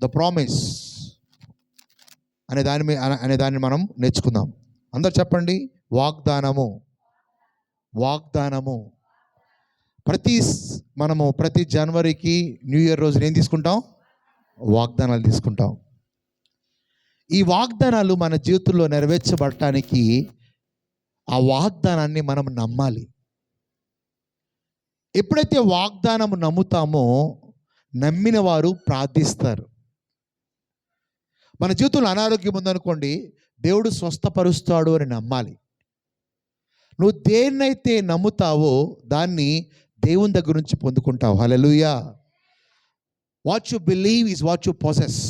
The promise అనే దాన్ని మనం నేర్చుకుందాం. అందరు చెప్పండి, వాగ్దానము. వాగ్దానము. ప్రతి జనవరికి న్యూ ఇయర్ రోజున ఏం తీసుకుంటాం? వాగ్దానాలు తీసుకుంటాం. ఈ వాగ్దానాలు మన జీవితంలో నెరవేర్చబడటానికి ఆ వాగ్దానాన్ని మనం నమ్మాలి. ఎప్పుడైతే వాగ్దానం నమ్ముతామో నమ్మిన వారు ప్రార్థిస్తారు. మన జీవితంలో అనారోగ్యం ఉందనుకోండి, దేవుడు స్వస్థపరుస్తాడు అని నమ్మాలి. నువ్వు దేన్నైతే నమ్ముతావో దాన్ని దేవుని దగ్గర నుంచి పొందుకుంటావు. హల్లెలూయా. What you believe is what you possess.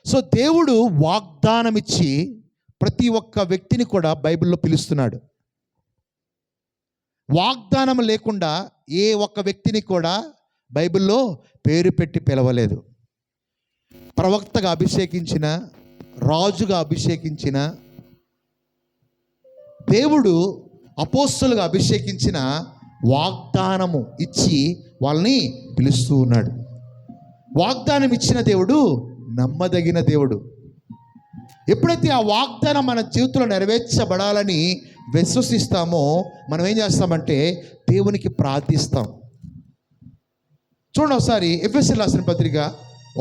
So దేవుడు వాగ్దానం ఇచ్చి ప్రతి ఒక్క వ్యక్తిని కూడా బైబిల్లో పిలుస్తున్నాడు. వాగ్దానం లేకుండా ఏ ఒక్క వ్యక్తిని కూడా బైబిల్లో పేరు పెట్టి పిలవలేదు. ప్రవక్తగా అభిషేకించిన, రాజుగా అభిషేకించిన, దేవుడు అపోస్తలుగా అభిషేకించిన వాగ్దానము ఇచ్చి వాళ్ళని పిలుస్తూ ఉన్నాడు. వాగ్దానం ఇచ్చిన దేవుడు నమ్మదగిన దేవుడు. ఎప్పుడైతే ఆ వాగ్దానం మన జీవితంలో నెరవేర్చబడాలని విశ్వసిస్తామో మనం ఏం చేస్తామంటే దేవునికి ప్రార్థిస్తాం. చూడండి ఒకసారి ఎఫెసీయులకు రాసిన పత్రిక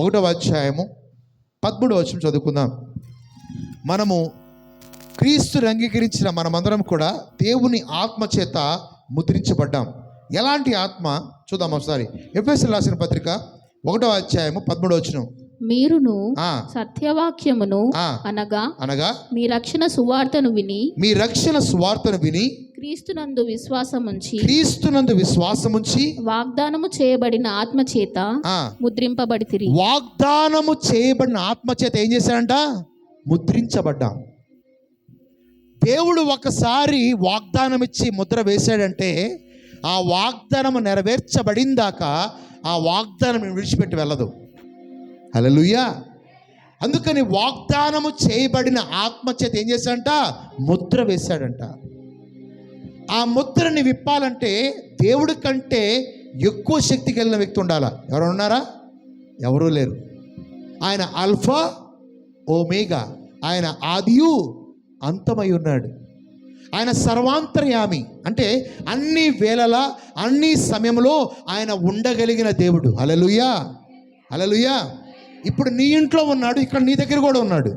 1వ అధ్యాయము 13వ వచనం చదువుకుందాం. మనము క్రీస్తుని అంగీకరించిన మనమందరం కూడా దేవుని ఆత్మ చేత ముద్రించబడ్డాం. ఎలాంటి ఆత్మ చూద్దాం ఒకసారి. ఎఫెసీయులకు రాసిన పత్రిక 1వ అధ్యాయము 13వ వచనం. మీరును సత్యవాక్యమును అనగా మీ రక్షణ సువార్తను విని క్రీస్తునందు విశ్వాసముంచి వాగ్దానము చేయబడిన ఆత్మచేత ముద్రింపబడితిరి. వాగ్దానము చేయబడిన ఆత్మచేత ఏం చేశాడంట? ముద్రించబడ్డాం. దేవుడు ఒకసారి వాగ్దానం ఇచ్చి ముద్ర వేశాడంటే ఆ వాగ్దానం నెరవేర్చబడిందాక ఆ వాగ్దానం విడిచిపెట్టి వెళ్ళదు. హల్లెలూయా. అందుకని వాగ్దానము చేయబడిన ఆత్మచేత ఏం చేశాడంట? ముద్ర వేశాడంట. ఆ ముద్రని విప్పాలంటే దేవుడి కంటే ఎక్కువ శక్తి కలిగిన వ్యక్తి ఉండాలా? ఎవరు ఉన్నారా? ఎవరూ లేరు. ఆయన ఆల్ఫా ఓమేగా, ఆయన ఆదియు అంతమై ఉన్నాడు. ఆయన సర్వాంతర్యామి, అంటే అన్ని వేళలా అన్ని సమయంలో ఆయన ఉండగలిగిన దేవుడు. హల్లెలూయా, హల్లెలూయా. ఇప్పుడు నీ ఇంట్లో ఉన్నాడు, ఇక్కడ నీ దగ్గర కూడా ఉన్నాడు.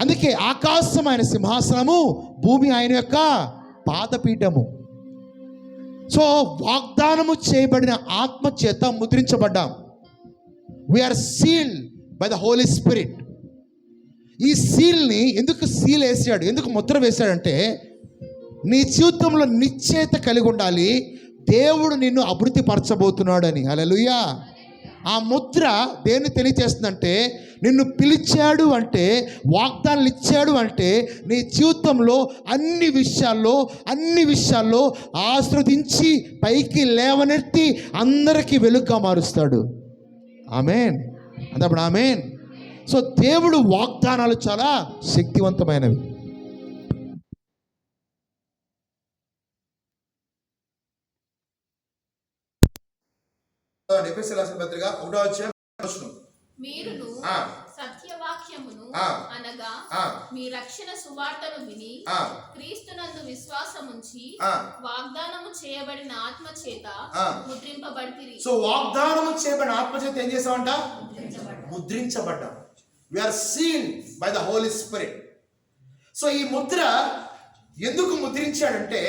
అందుకే ఆకాశం ఆయన సింహాసనము, భూమి ఆయన యొక్క పాదపీఠము. సో వాగ్దానము చేయబడిన ఆత్మ చేత ముద్రించబడ్డాం. We are sealed by the holy spirit. ఈ సీల్ని ఎందుకు సీల్ వేసాడు, ఎందుకు ముద్ర వేశాడంటే నీ జీవితంలో నిశ్చయిత కలిగి ఉండాలి, దేవుడు నిన్ను అభివృద్ధి పరచబోతున్నాడు అని. హల్లెలూయా. ఆ ముద్ర దేన్ని తెలియజేస్తుందంటే నిన్ను పిలిచాడు అంటే, వాగ్దానాలు ఇచ్చాడు అంటే నీ జీవితంలో అన్ని విషయాల్లో ఆశీర్వదించి పైకి లేవనెత్తి అందరికీ వెలుగుగా మారుస్తాడు. ఆమేన్. అప్పుడు ఆమేన్. సో దేవుడు వాగ్దానాలు చాలా శక్తివంతమైనవి. ఎఫెసీయులకు రాసిన పత్రిక 1వ అధ్యాయం 1వ వచనం. మీరును సత్యవాక్యమును అనగా మీ రక్షణ సువార్తను విని క్రీస్తునందు విశ్వాసముంచి వాగ్దానము చేయబడిన ఆత్మచేత ముద్రింపబడితిరి. సో వాగ్దానము చేయబడిన ఆత్మచేత ఏం చేసామంట? ముద్రించబడ్డాం. We are sealed by the Holy Spirit. So ఈ ముద్ర ఎందుకు ముద్రించాడంటే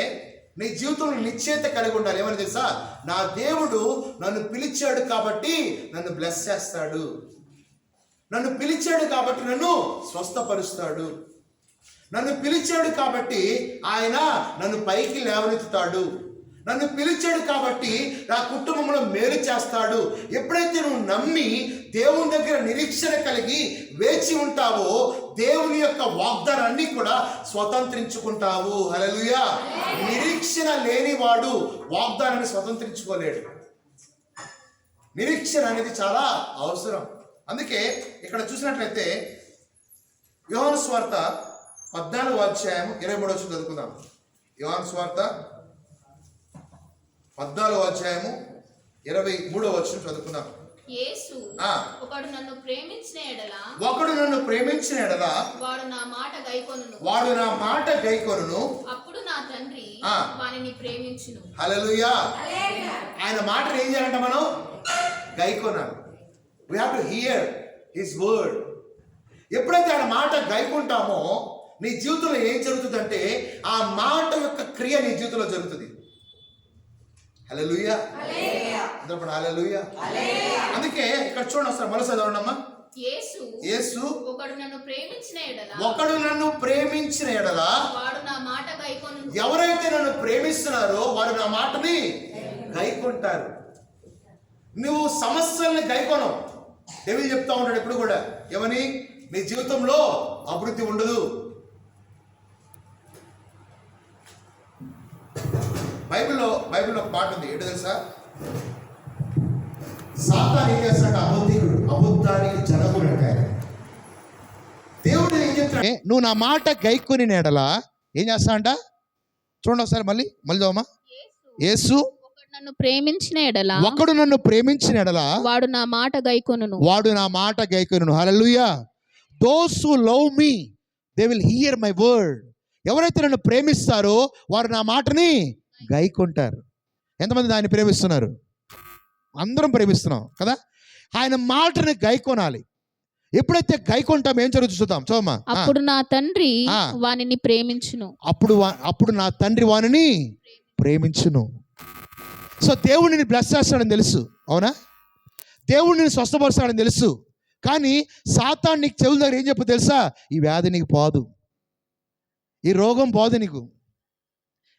నీ జీవితంలో నిశ్చయిత కలిగి ఉండాలి. ఏమని తెలుసా? నా దేవుడు నన్ను పిలిచాడు కాబట్టి నన్ను బ్లెస్ చేస్తాడు, నన్ను పిలిచాడు కాబట్టి నన్ను స్వస్థపరుస్తాడు, నన్ను పిలిచాడు కాబట్టి ఆయన నన్ను పైకి లేవనెత్తుతాడు, నన్ను పిలిచాడు కాబట్టి నా కుటుంబంలో మేలు చేస్తాడు. ఎప్పుడైతే నువ్వు నమ్మి దేవుని దగ్గర నిరీక్షణ కలిగి వేచి ఉంటావో దేవుని యొక్క వాగ్దానాన్ని కూడా స్వతంత్రించుకుంటావు. హల్లెలూయా. నిరీక్షణ లేనివాడు వాగ్దానాన్ని స్వతంత్రించుకోలేడు. నిరీక్షణ అనేది చాలా అవసరం. అందుకే ఇక్కడ చూసినట్లయితే యోహాను సువార్త 14వ అధ్యాయం 23వ వచనం చదువుకుందాం. యోహాను సువార్త 14వ అధ్యాయము 23వ వచనం చదువుకుందాం. యేసు ఒకడు నన్ను ప్రేమించిన ఎడల వాడు నా మాట గైకొనును అప్పుడు నా తండ్రి వానిని ప్రేమించును. హల్లెలూయా. ఆయన మాటను ఏం చేయాలంట? మనం గైకొనాలి. we have to hear his word. ఎప్పుడైతే ఆయన మాట గైకుంటామో నీ జీవితంలో ఏం జరుగుతుందంటే ఆ మాట యొక్క క్రియ నీ జీవితంలో జరుగుతుంది. హల్లెలూయా. అందరూ హల్లెలూయా. అందుకే ఇక్కడ చూడండి ఒకసారి మరోసారి చదవండమ్మా. యేసు ఒకడు నన్ను ప్రేమించిన ఎడల వాడు నా మాట గైకొనును. ఎవరైతే నన్ను ప్రేమిస్తున్నారో వారు నా మాటని గైకొంటారు. నువ్వు సమస్యల్ని గైకొనవు. డెవిల్ చెప్తా ఉంటాడు ఎప్పుడు కూడా, ఏమని? నీ జీవితంలో అభివృద్ధి ఉండదు. బైబిల్లో ఒక పాట ఉంది, ఏంటో తెలుసా? సాతాను ఏం చేస్తాడు? అబద్ధానికి జనకుడు అంటారు. దేవుడు ఏం చెప్తాడు? నువ్వు నా మాట గైకొని నేడలా ఏం చేస్తా అంట? చూడండి ఒకసారి మళ్ళీ చదవమా. యేసు ఒకడు నన్ను ప్రేమించిన ఎడల వాడు నా మాట గైకొనును. హల్లెలూయా. Those who love me they will hear my word. ఎవరైతే నన్ను ప్రేమిస్తారో వారు నా మాటని గైకొంటారు. ఎంతమంది దాన్ని ప్రేమిస్తున్నారు? అందరం ప్రేమిస్తున్నాం కదా. ఆయన మాటని గైకొనాలి. ఎప్పుడైతే గైకొంటాం ఏం జరుగుతుంది చూద్దాం. చూడమ్మా. అప్పుడు నా తండ్రి వానిని ప్రేమించును. అప్పుడు నా తండ్రి వానిని ప్రేమించును. సో దేవుడిని బ్లెస్ చేస్తాడని తెలుసు, అవునా? దేవుడిని స్వస్థపరుస్తాడని తెలుసు. కానీ సాతాను నీకు చెవుల దగ్గర ఏం చెప్పు తెలుసా? ఈ వ్యాధి నీకు పోదు, ఈ రోగం పోదు నీకు.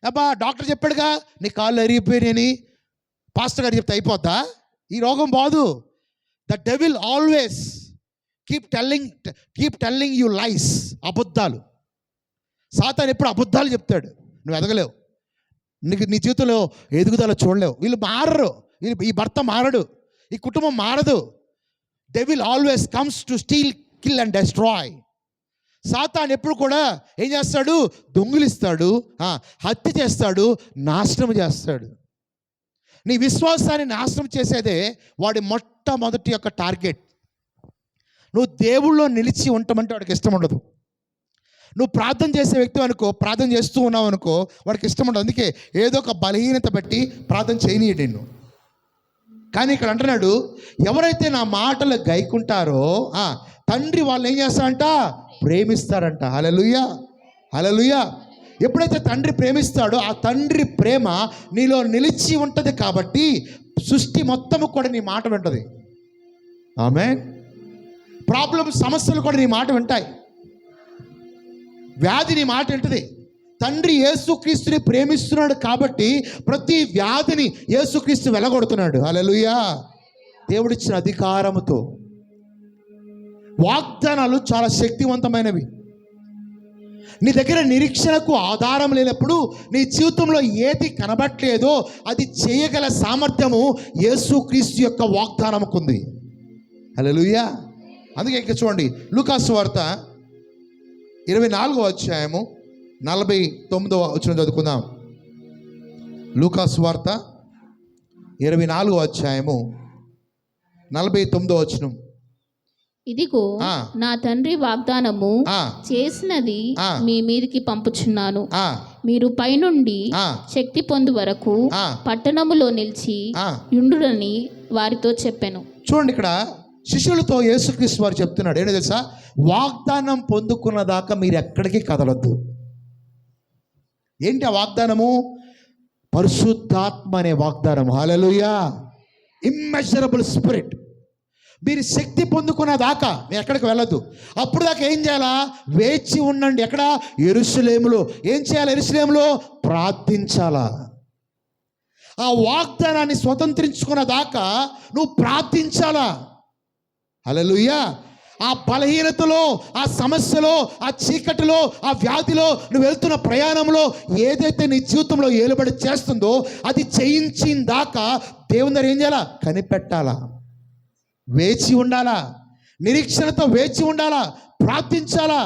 అబ్బా డాక్టర్ చెప్పాడుగా నీ కాళ్ళు అరిగిపోయినాయని, పాస్టర్ గారు చెప్తే అయిపోద్దా? ఈ రోగం పోదు. The devil always keep telling you lies. అబద్ధాలు. సాతాను ఎప్పుడు అబద్ధాలు చెప్తాడు. నువ్వు ఎదగలేవు, నీ జీవితంలో ఎదుగుదల చూడలేవు. వీళ్ళు మారరు, ఈ భర్త మారడు, ఈ కుటుంబం మారదు. Devil always comes to steal, kill and destroy. సాతాను ఎప్పుడు కూడా ఏం చేస్తాడు? దొంగిలిస్తాడు, హత్య చేస్తాడు, నాశనం చేస్తాడు. నీ విశ్వాసాన్ని నాశనం చేసేదే వాడి మొట్టమొదటి యొక్క టార్గెట్. నువ్వు దేవుళ్ళో నిలిచి ఉంటామంటే వాడికి ఇష్టం ఉండదు. నువ్వు ప్రార్థన చేసే వ్యక్తి అనుకో, ప్రార్థన చేస్తూ ఉన్నావు అనుకో, వాడికి ఇష్టం ఉండదు. అందుకే ఏదో ఒక బలహీనత బట్టి ప్రార్థన చేయనీయడు నిన్ను. కానీ ఇక్కడ అంటున్నాడు, ఎవరైతే నా మాటలు గైకుంటారో తండ్రి వాళ్ళు ఏం చేస్తారంట? ప్రేమిస్తారంట. హల్లెలూయా. ఎప్పుడైతే తండ్రి ప్రేమిస్తాడో ఆ తండ్రి ప్రేమ నీలో నిలిచి ఉంటుంది. కాబట్టి సృష్టి మొత్తము కూడా నీ మాట వింటది. ఆమేన్. ప్రాబ్లమ్స్, సమస్యలు కూడా నీ మాట వింటాయి. వ్యాధి నీ మాట వింటది. తండ్రి యేసుక్రీస్తుని ప్రేమిస్తున్నాడు కాబట్టి ప్రతి వ్యాధిని యేసుక్రీస్తు వెలగొడుతున్నాడు. హల్లెలూయా. దేవుడిచ్చిన అధికారముతో. వాగ్దానాలు చాలా శక్తివంతమైనవి. నీ దగ్గర నిరీక్షణకు ఆధారం లేనప్పుడు నీ జీవితంలో ఏది కనబట్లేదో అది చేయగల సామర్థ్యము యేసుక్రీస్తు యొక్క వాగ్దానముకు ఉంది. హల్లెలూయా. అందుకే ఇక్కడ చూడండి, లూకాసు వార్త 24వ అధ్యాయము 49వ వచనం చదువుకుందాం. లూకాసు వార్త 24వ అధ్యాయము 49వ వచనం. ఇదిగో నా తండ్రి వాగ్దానము చేసినది మీ మీదికి పంపుచున్నాను. మీరు పైనుండి శక్తి పొందు వరకు పట్టణములో నిలిచి యుండురని వారితో చెప్పాను. చూడండి, ఇక్కడ శిష్యులతో యేసుక్రీస్తు వారు చెప్తున్నాడు ఏంటో తెలుసా? వాగ్దానం పొందుకున్న దాకా మీరు ఎక్కడికి కదలొద్దు. ఏంటి ఆ వాగ్దానము? పరిశుద్ధాత్మ అనే వాగ్దానం. హల్లెలూయా. Immeasurable spirit. మీరు శక్తి పొందుకున్న దాకా మీరు ఎక్కడికి వెళ్ళొద్దు. అప్పుడు దాకా ఏం చేయాలా? వేచి ఉండండి. ఎక్కడ? యెరూషలేములో. ఏం చేయాలి? యెరూషలేములో ప్రార్థించాలా. ఆ వాగ్దానాన్ని స్వతంత్రించుకున్న దాకా నువ్వు ప్రార్థించాలా. హల్లెలూయా. ఆ బలహీనతలో, ఆ సమస్యలో, ఆ చీకటిలో, ఆ వ్యాధిలో నువ్వు వెళ్తున్న ప్రయాణంలో ఏదైతే నీ జీవితంలో ఏలుబడి చేస్తుందో అది చేయించిన దాకా దేవుని దగ్గర ఏం చేయాలా? కనిపెట్టాలా, వేచి ఉండాలా, నిరీక్షణతో వేచి ఉండాలా, ప్రార్థించాలా.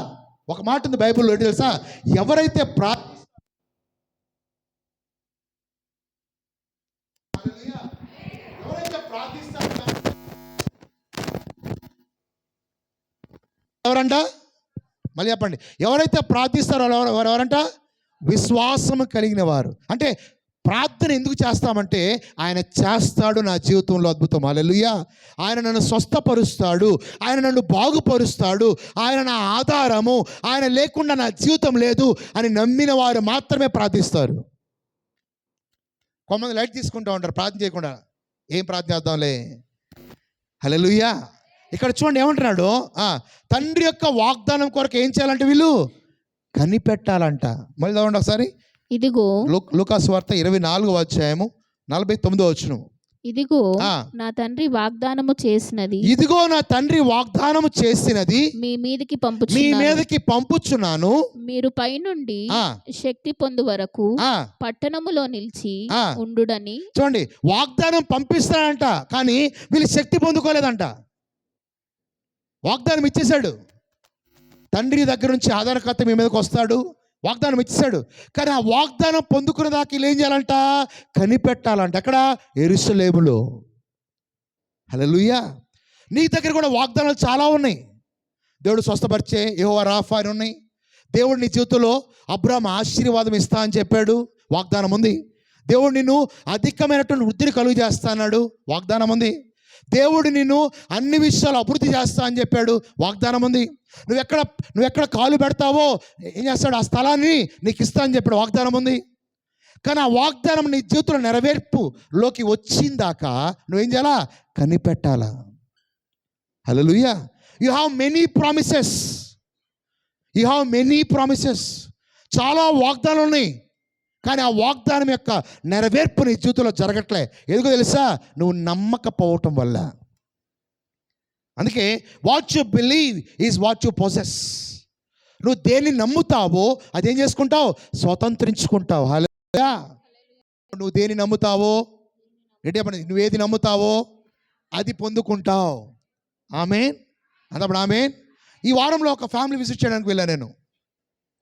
ఒక మాట ఉంది బైబిల్లో, ఏంటి తెలుసా? ఎవరైతే ఎవరంట? మళ్ళీ చెప్పండి. ఎవరైతే ప్రార్థిస్తారో ఎవరంట? విశ్వాసము కలిగిన వారు. అంటే ప్రార్థన ఎందుకు చేస్తామంటే ఆయన చేస్తాడు నా జీవితంలో అద్భుతం. హల్లెలూయా. ఆయన నన్ను స్వస్థపరుస్తాడు, ఆయన నన్ను బాగుపరుస్తాడు, ఆయన నా ఆధారము, ఆయన లేకుండా నా జీవితం లేదు అని నమ్మిన వారు మాత్రమే ప్రార్థిస్తారు. కొంతమంది లైట్ తీసుకుంటూ ఉంటారు ప్రార్థన చేయకుండా. ఏం ప్రార్థన చేద్దాంలే. హల్లెలూయా. ఇక్కడ చూడండి ఏమంటున్నాడు, తండ్రి యొక్క వాగ్దానం కొరకు ఏం చేయాలంటే వీళ్ళు కనిపెట్టాలంట. మళ్ళీ చదవండి ఒకసారి. ఇదిగో లూకాసు వార్త 24వ అధ్యాయము 49వ వచనం. ఇదిగో నా తండ్రి వాగ్దానము చేసినది, ఇదిగో నా తండ్రి వాగ్దానము చేసినది మీ మీదకి పంపుచున్నాను, మీరు పైనుండి శక్తి పొందు వరకు పట్టణములో నిలిచి ఉండుడని. చూడండి, వాగ్దానం పంపిస్తాడంట, కానీ వీళ్ళు శక్తి పొందుకోలేదంట. వాగ్దానం ఇచ్చేశాడు, తండ్రి దగ్గర నుంచి ఆధారకర్త మీ మీదకి వస్తాడు, వాగ్దానం ఇచ్చేశాడు. కానీ ఆ వాగ్దానం పొందుకునే దాకా వీళ్ళు ఏం చేయాలంట? కనిపెట్టాలంట. అక్కడ యెరూషలేములో. హల్లెలూయా. నీ దగ్గర కూడా వాగ్దానాలు చాలా ఉన్నాయి. దేవుడు స్వస్థపరిచే యెహోవా రాఫా అని ఉన్నాయి. దేవుడు నీ జీవితంలో అబ్రాహాము ఆశీర్వాదం ఇస్తా అని చెప్పాడు, వాగ్దానం ఉంది. దేవుడు నిన్ను అధికమైనటువంటి వృద్ధిని కలుగు చేస్తా అన్నాడు, వాగ్దానం ఉంది. దేవుడు నిన్ను అన్ని విషయాలు అభివృద్ధి చేస్తా అని చెప్పాడు, వాగ్దానం ఉంది. నువ్వెక్కడ కాలు పెడతావో ఏం చేస్తాడు? ఆ స్థలాన్ని నీకు ఇస్తా అని చెప్పాడు, వాగ్దానం ఉంది. కానీ ఆ వాగ్దానం నీ జీవితంలో నెరవేర్పులోకి వచ్చిందాకా నువ్వేం చేయాలా? కనిపెట్టాలా. హల్లెలూయా. యు హ్యావ్ మెనీ ప్రామిసెస్, చాలా వాగ్దానాలు ఉన్నాయి, కానీ ఆ వాగ్దానం యొక్క నెరవేర్పు నీ జీవితంలో జరగట్లే. ఎందుకో తెలుసా? నువ్వు నమ్మకపోవటం వల్ల. అందుకే what you believe is what you possess. నువ్వు దేన్ని నమ్ముతావో అదేం చేసుకుంటావు? స్వతంత్రించుకుంటావు. హల్లెలూయా. నువ్వు దేన్ని నమ్ముతావో, నువ్వేది నమ్ముతావో అది పొందుకుంటావు. ఆమేన్. అన్నప్పుడు ఆమేన్. ఈ వారంలో ఒక ఫ్యామిలీ విజిట్ చేయడానికి వెళ్ళాను నేను.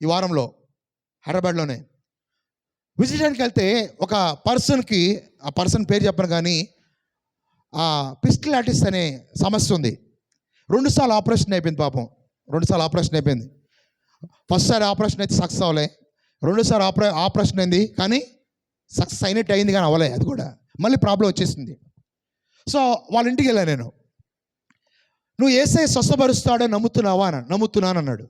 ఈ వారంలో హైదరాబాద్లోనే విజిట్ చేయడానికి వెళ్తే ఒక పర్సన్కి, ఆ పర్సన్ పేరు చెప్పను కానీ, పిస్టిలాటిస్ అనే సమస్య ఉంది. 2 సార్లు ఆపరేషన్ అయిపోయింది పాపం. 2 సార్లు ఆపరేషన్ అయిపోయింది. ఫస్ట్ సారి ఆపరేషన్ అయితే సక్సెస్ అవ్వలే, 2 సార్లు ఆపరేషన్ అయింది కానీ సక్సెస్ అయినట్టు అయింది కానీ అవ్వలే. అది కూడా మళ్ళీ ప్రాబ్లం వచ్చేసింది. సో వాళ్ళ ఇంటికి వెళ్ళాను నేను. నువ్వు యేసయ్య స్వస్థపరుస్తాడో నమ్ముతున్నాను అన్నాడు.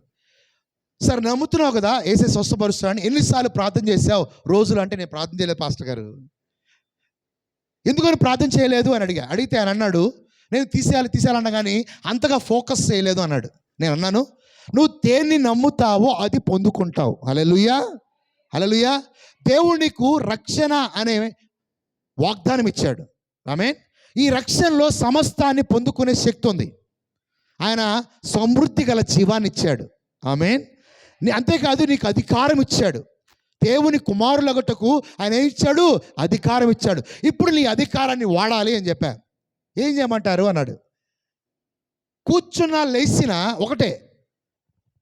సరే నమ్ముతున్నావు కదా, యేసయ్య స్వస్థపరుస్తాడని ఎన్నిసార్లు ప్రార్థన చేసావు రోజులు అంటే? నేను ప్రార్థన చేయలేదు పాస్టర్ గారు. ఎందుకని ప్రార్థన చేయలేదు అని అడిగితే ఆయన అన్నాడు, నేను తీసేయాలన్నా కానీ అంతగా ఫోకస్ చేయలేదు అన్నాడు. నేను అన్నాను, నువ్వు దేన్ని నమ్ముతావో అది పొందుకుంటావు. హల్లెలూయా. హల్లెలూయా. దేవుడు నీకు రక్షణ అనే వాగ్దానం ఇచ్చాడు. ఆమేన్. ఈ రక్షణలో సమస్తాన్ని పొందుకునే శక్తి ఉంది. ఆయన సమృద్ధి గల జీవాన్ని ఇచ్చాడు. ఆమేన్. అంతేకాదు నీకు అధికారం ఇచ్చాడు. దేవుని కుమారులగటకు ఆయన ఏం ఇచ్చాడు? అధికారం ఇచ్చాడు. ఇప్పుడు నీ అధికారాన్ని వాడాలి అని చెప్పా. ఏం చేయమంటారు అన్నాడు. కూర్చున్నా లేచినా ఒకటే,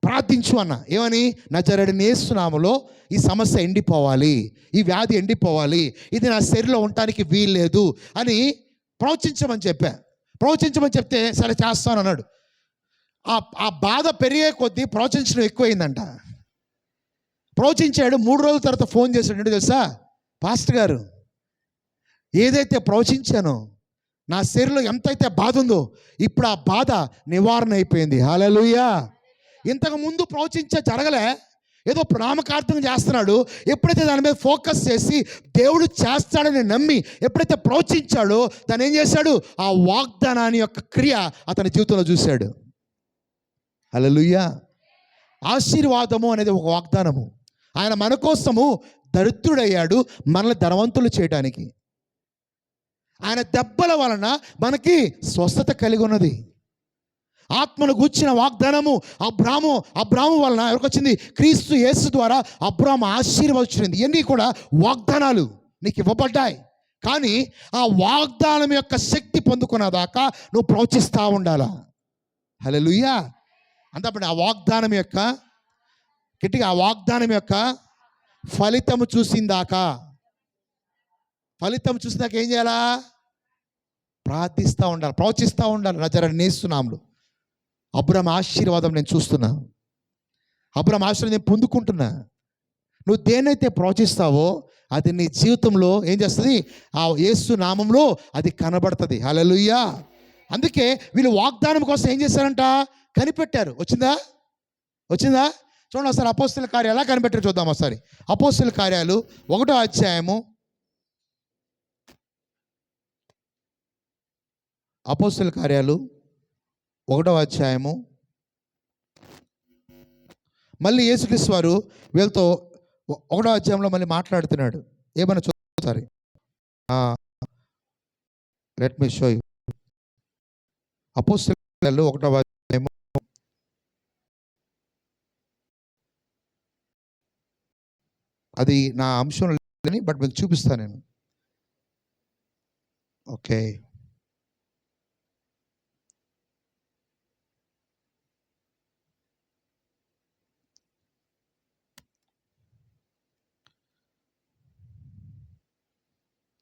ప్రార్థించు అన్న. ఏమని? నజరేయుడైన యేసు నామములో ఈ సమస్య ఎండిపోవాలి, ఈ వ్యాధి ఎండిపోవాలి, ఇది నా శరీరంలో ఉండటానికి వీల్లేదు అని ప్రవచించమని చెప్తే సరే చేస్తాను అన్నాడు. ఆ బాధ పెరిగే కొద్దీ ప్రవచించడం ఎక్కువైందంట. ప్రవచించాడు. 3 రోజుల తర్వాత ఫోన్ చేశాడు. ఏంటో తెలుసా? పాస్టర్ గారు, ఏదైతే ప్రవచించానో నా శరీరంలో ఎంతైతే బాధ ఉందో ఇప్పుడు ఆ బాధ నివారణ అయిపోయింది. హల్లెలూయా. ఇంతకు ముందు జరగలే, ఏదో నామకార్థం చేస్తున్నాడు. ఎప్పుడైతే దాని మీద ఫోకస్ చేసి దేవుడు చేస్తాడని నమ్మి ఎప్పుడైతే ప్రవచించాడో దాన్ని ఏం చేశాడు? ఆ వాగ్దానాన్ని యొక్క క్రియ అతని జీవితంలో చూశాడు. హల్లెలూయా. ఆశీర్వాదము అనేది ఒక వాగ్దానము. ఆయన మన కోసము దరిద్రుడయ్యాడు మనల్ని ధనవంతులు చేయడానికి. ఆయన దెబ్బల వలన మనకి స్వస్థత కలిగి ఉన్నది. ఆత్మను గూర్చిన వాగ్దానము అబ్రాము వలన ఎవరికి వచ్చింది? క్రీస్తు యేసు ద్వారా అబ్రాము ఆశీర్వదించింది. ఇవన్నీ కూడా వాగ్దానాలు నీకు ఇవ్వబడ్డాయి. కానీ ఆ వాగ్దానం యొక్క శక్తి పొందుకున్నదాకా నువ్వు ప్రవచిస్తూ ఉండాలా. హల్లెలూయా. అంతప్పుడు ఆ వాగ్దానం యొక్క గట్టిగా ఆ వాగ్దానం యొక్క ఫలితము చూసిందాకా ఏం చేయాలా? ప్రార్థిస్తూ ఉండాలి, ప్రవచిస్తూ ఉండాలి. నజరేయుడైన యేసు నామములో అబ్రహాం ఆశీర్వాదం నేను చూస్తున్నా, అబ్రహాం ఆశీర్వాదం నేను పొందుకుంటున్నా. నువ్వు దేన్నైతే ప్రోత్సహిస్తావో అది నీ జీవితంలో ఏం చేస్తుంది? ఆ యేసు నామంలో అది కనబడుతుంది. హల్లెలూయా. అందుకే వీళ్ళు వాగ్దానం కోసం ఏం చేశారంట? కనిపెట్టారు. వచ్చిందా? చూడండి ఒకసారి అపోస్తలుల కార్యాలు ఎలా కనిపెట్టారు చూద్దాం ఒకసారి. అపోస్తలుల కార్యాలు 1వ అధ్యాయము, అపోస్తలుల కార్యాలు 1వ అధ్యాయము. మళ్ళీ యేసుక్రీస్తు వారు వీళ్ళతో 1వ అధ్యాయంలో మళ్ళీ మాట్లాడుతున్నాడు. ఏమన్నా చూసారి, లెట్ మీ షో యు. అపోస్తలుల కార్యాలు 1వ అధ్యాయము, అది నా అంశం లేదని బట్ మీకు చూపిస్తాను నేను. Okay,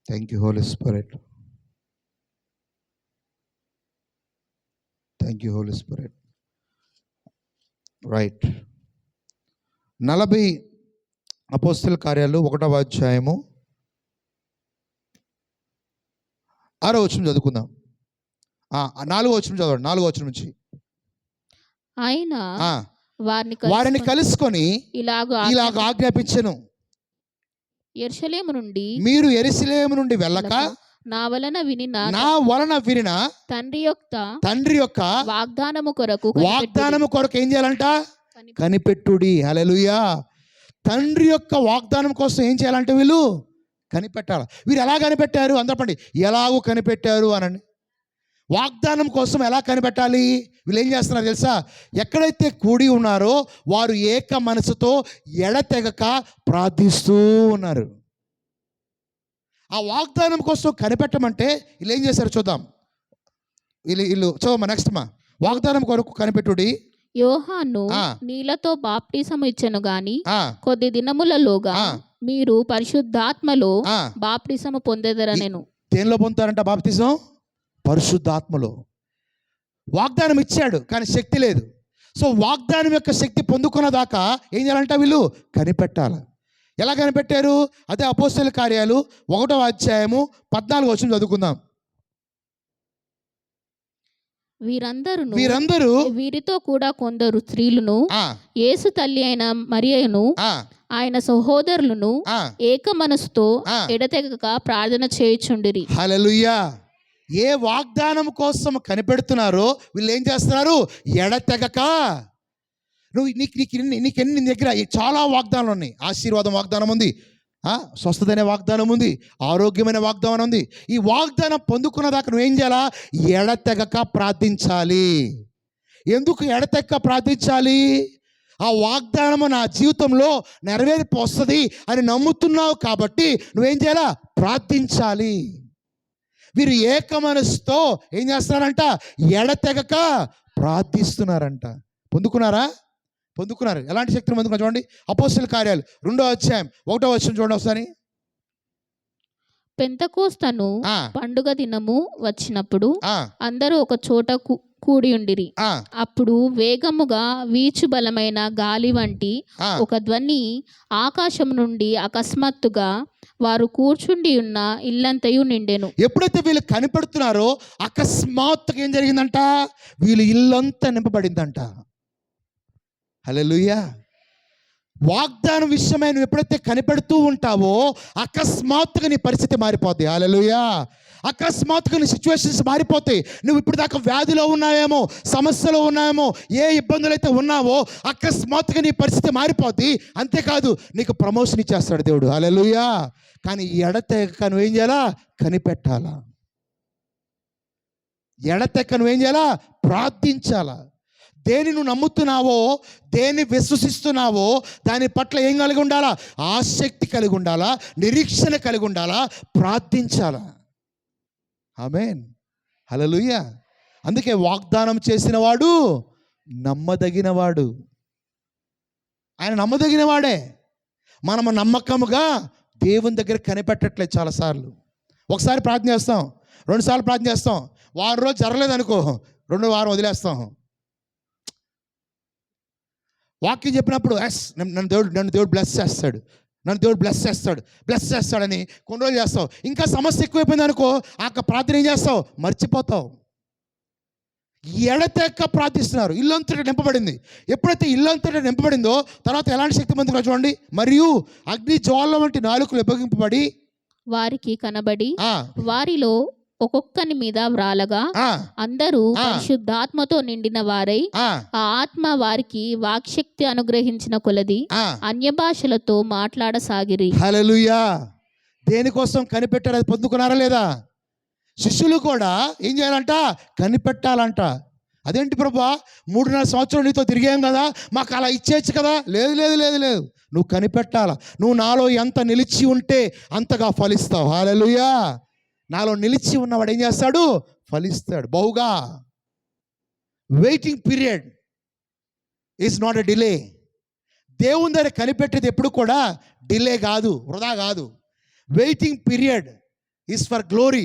thank you Holy Spirit, thank you Holy Spirit. Right. 40 అపోస్తలుల కార్యాలు 1వ అధ్యాయము 6వ వచనం చదువుకుందాం. 4వ వచనం చదవండి. 4వ వచనం నుంచి. ఆయన వారిని కలుసుకొని ఇలాగ ఆజ్ఞాపించెను, మీరు యెరూషలేము నుండి వెళ్ళక నా వలన వినిన తండ్రి యొక్క వాగ్దానము కొరకు ఏం చేయాలంట? కనిపెట్టుడి. హల్లెలూయా. తండ్రి యొక్క వాగ్దానం కోసం ఏం చేయాలంటే వీళ్ళు కనిపెట్టాలి. వీరు ఎలా కనిపెట్టారు? అందరపండి, ఎలాగో కనిపెట్టారు అనండి. వాగ్దానం కోసం ఎలా కనిపెట్టాలి? వీళ్ళు ఏం చేస్తున్నారు తెలుసా? ఎక్కడైతే కూడి ఉన్నారో వారు ఏక మనసుతో ఎడతెగక ప్రార్థిస్తూ ఉన్నారు. ఆ వాగ్దానం కోసం కనిపెట్టమంటే వీళ్ళు ఏం చేశారు చూద్దాం. వీళ్ళు చూడమ్మా, నెక్స్ట్ మా వాగ్దానం కొరకు కనిపెట్టుడి. యోహాను నీళ్లతో బాప్టిసము ఇచ్చెను గాని కొద్ది దినములలోగా మీరు పరిశుద్ధాత్మలో బాప్టిసము పొందెదరనెను. దేనిలో పొందుతారంట బాప్తిజం? పరిశుద్ధాత్మలో. వాగ్దానం ఇచ్చాడు కానీ శక్తి లేదు. సో వాగ్దానం యొక్క శక్తి పొందుకున్న దాకా ఏం చేయాలంట? వీళ్ళు కనిపెట్టాలి. ఎలా కనిపెట్టారు? అదే అపోస్తలుల కార్యాలు 1వ అధ్యాయము 14వ వచనం చదువుకుందాం. వీరందరూ వీరితో కూడా కొందరు స్త్రీలను, యేసు తల్లి అయిన మరియను, ఆయన సహోదరులను ఏక మనసుతో ఎడతెగక ప్రార్థన చేయుచుండిరి. హల్లెలూయా. ఏ వాగ్దానం కోసం కనిపెడుతున్నారో వీళ్ళు ఏం చేస్తున్నారు? ఎడతెగక. నీకెన్ని దగ్గర చాలా వాగ్దానాలు ఉన్నాయి. ఆశీర్వాదం వాగ్దానం ఉంది, స్వస్థత అనే వాగ్దానం ఉంది, ఆరోగ్యమైన వాగ్దానం ఉంది. ఈ వాగ్దానం పొందుకున్న దాకా నువ్వేం చేయాలా? ఎడతెగక ప్రార్థించాలి. ఎందుకు ఎడతెగక ప్రార్థించాలి? ఆ వాగ్దానము నా జీవితంలో నెరవేర్పు వస్తుంది అని నమ్ముతున్నావు కాబట్టి నువ్వేం చేయాలా? ప్రార్థించాలి. వీరు ఏక మనసుతో ఏం చేస్తున్నారంట? ఎడతెగక ప్రార్థిస్తున్నారంట. పొందుకున్నారా? పొందుకున్నారు. ఎలాంటి శక్తిని పొందుకున్నారు చూడండి. అపోస్తలుల కార్యాలు 2వ అధ్యాయం 1వ వచనం చూడండి ఒకసారి. పెంతెకోస్తు పండుగ దినము వచ్చినప్పుడు అందరూ ఒక చోట కూడి ఉండిరి. అప్పుడు వేగముగా వీచు బలమైన గాలి వంటి ఒక ధ్వని ఆకాశం నుండి అకస్మాత్తుగా వారు కూర్చుండి ఉన్న ఇల్లంతయు నిండెను. ఎప్పుడైతే వీళ్ళు కనిపెడుతున్నారో అకస్మాత్తుగా ఏం జరిగిందంట? వీళ్ళు ఇల్లంతా నింపబడిందంట. హల్లెలూయా. వాగ్దానం విషయమై నువ్వు ఎప్పుడైతే కనిపెడుతూ ఉంటావో అకస్మాత్తుగా నీ పరిస్థితి మారిపోద్ది. హల్లెలూయా. అకస్మాత్తుగా నీ సిచ్యువేషన్స్ మారిపోతాయి. నువ్వు ఇప్పుడు దాకా వ్యాధిలో ఉన్నావేమో, సమస్యలో ఉన్నావేమో, ఏ ఇబ్బందులు అయితే ఉన్నావో అకస్మాత్తుగా నీ పరిస్థితి మారిపోద్ది. అంతేకాదు నీకు ప్రమోషన్ ఇచ్చేస్తాడు దేవుడు. హల్లెలూయా. కానీ ఎడతెగక నువ్వేం చేయాలా? కనిపెట్టాలా. ఎడతెగక నువ్వేం చేయాలా? ప్రార్థించాలా. దేని నువ్వు నమ్ముతున్నావో, దేన్ని విశ్వసిస్తున్నావో దాని పట్ల ఏం కలిగి ఉండాలా? ఆసక్తి కలిగి ఉండాలా, నిరీక్షణ కలిగి ఉండాలా, ప్రార్థించాలా. ఆమేన్. హల్లెలూయా. అందుకే వాగ్దానం చేసిన వాడు నమ్మదగినవాడు. ఆయన నమ్మదగినవాడే. మనము నమ్మకముగా దేవుని దగ్గర కనిపెట్టట్లేదు. చాలాసార్లు ఒకసారి ప్రార్థన చేస్తాం, 2 సార్లు ప్రార్థన చేస్తాం, వారం రోజు జరగలేదు అనుకో, 2వ వారం వదిలేస్తాం. వాక్యం చెప్పినప్పుడు ఎస్ నన్ను దేవుడు బ్లెస్ చేస్తాడు, నన్ను దేవుడు బ్లెస్ చేస్తాడని కొన్ని రోజులు చేస్తావు. ఇంకా సమస్య ఎక్కువైపోయింది అనుకో, ఆ ప్రార్థన ఏం చేస్తావు, మర్చిపోతావు. ఎడతెక్క ప్రార్థిస్తున్నారు, ఇల్లంతటా నింపబడింది. ఎప్పుడైతే ఇల్లంతటా నింపబడిందో తర్వాత ఎలాంటి శక్తి పొందుకున్నా చూడండి. మరియు అగ్ని జ్వాల వంటి నాలుకలు విభజింపబడి వారికి కనబడి వారిలో ఒక్కొక్కని మీద వ్రాలగా అందరూ పరిశుద్ధాత్మతో నిండిన వారై ఆ ఆత్మ వారికి వాక్శక్తి అనుగ్రహించిన కొలది అన్య భాషలతో మాట్లాడసాగిరి. హల్లెలూయా. దేనికోసం కనిపెట్టారు, అది పొందుకున్నారా లేదా? శిష్యులు కూడా ఏం చేయాలంట, కనిపెట్టాలంట. అదేంటి ప్రభువా 3.5 సంవత్సరాలు నీతో తిరిగాం కదా, మాకు అలా ఇచ్చేయచ్చు కదా? లేదు లేదు లేదు లేదు, నువ్వు కనిపెట్టాలా. నువ్వు నాలో ఎంత నిలిచి ఉంటే అంతగా ఫలిస్తావు. హల్లెలూయా. నాలో నిలిచి ఉన్నవాడు ఏం చేస్తాడు, ఫలిస్తాడు బహుగా. Waiting period is not a delay. దేవుని దగ్గర కనిపెట్టేది ఎప్పుడు కూడా డిలే కాదు, వృధా కాదు. Waiting period is for glory.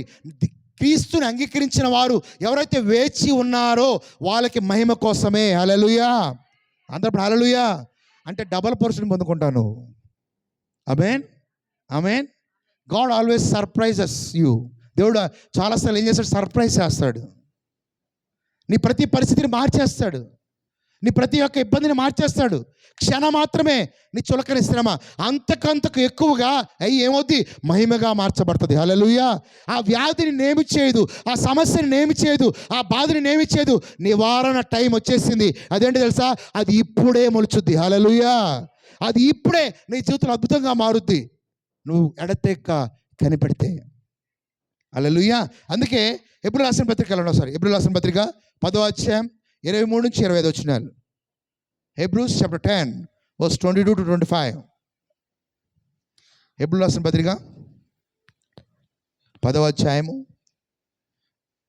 క్రీస్తుని అంగీకరించిన వారు ఎవరైతే వేచి ఉన్నారో వాళ్ళకి మహిమ కోసమే. హల్లెలూయా. అందరూ హల్లెలూయా అంటే డబల్ పోర్షన్ పొందుకుంటాను. ఆమేన్ ఆమేన్. God always surprises you. దేవుడు చాలాసార్లు ఏం చేస్తాడు, సర్ప్రైజ్ చేస్తాడు. నీ ప్రతి పరిస్థితిని మార్చేస్తాడు, నీ ప్రతి ఒక్క ఇబ్బందిని మార్చేస్తాడు. క్షణం మాత్రమే నీ చులకని శ్రమ అంతకంతకు ఎక్కువగా ఏమవుద్ది, మహిమగా మార్చబడుతుంది. హల్లెలూయా. ఆ వ్యాధిని నేమి చేయదు, ఆ సమస్యని నేమి చేయదు, ఆ బాధని నేమి చేయదు. నివారణ టైం వచ్చేసింది. అదేంటి తెలుసా, అది ఇప్పుడే మొలుచుద్ది. హల్లెలూయా. అది ఇప్పుడే నీ జీవితంలో అద్భుతంగా మారుద్ది, నువ్వు ఎడతెక్క కనిపెడితే. హల్లెలూయా. అందుకే ఎబ్రాయిలు రాసిన పత్రిక ఎబ్రాయిలు రాసిన పత్రిక 10వ అధ్యాయం 23 నుంచి 25 వచనాలు. Hebrews chapter 10 verse 22 to 25. హెబ్రాయిలు రాసిన పత్రిక 10వ అధ్యాయము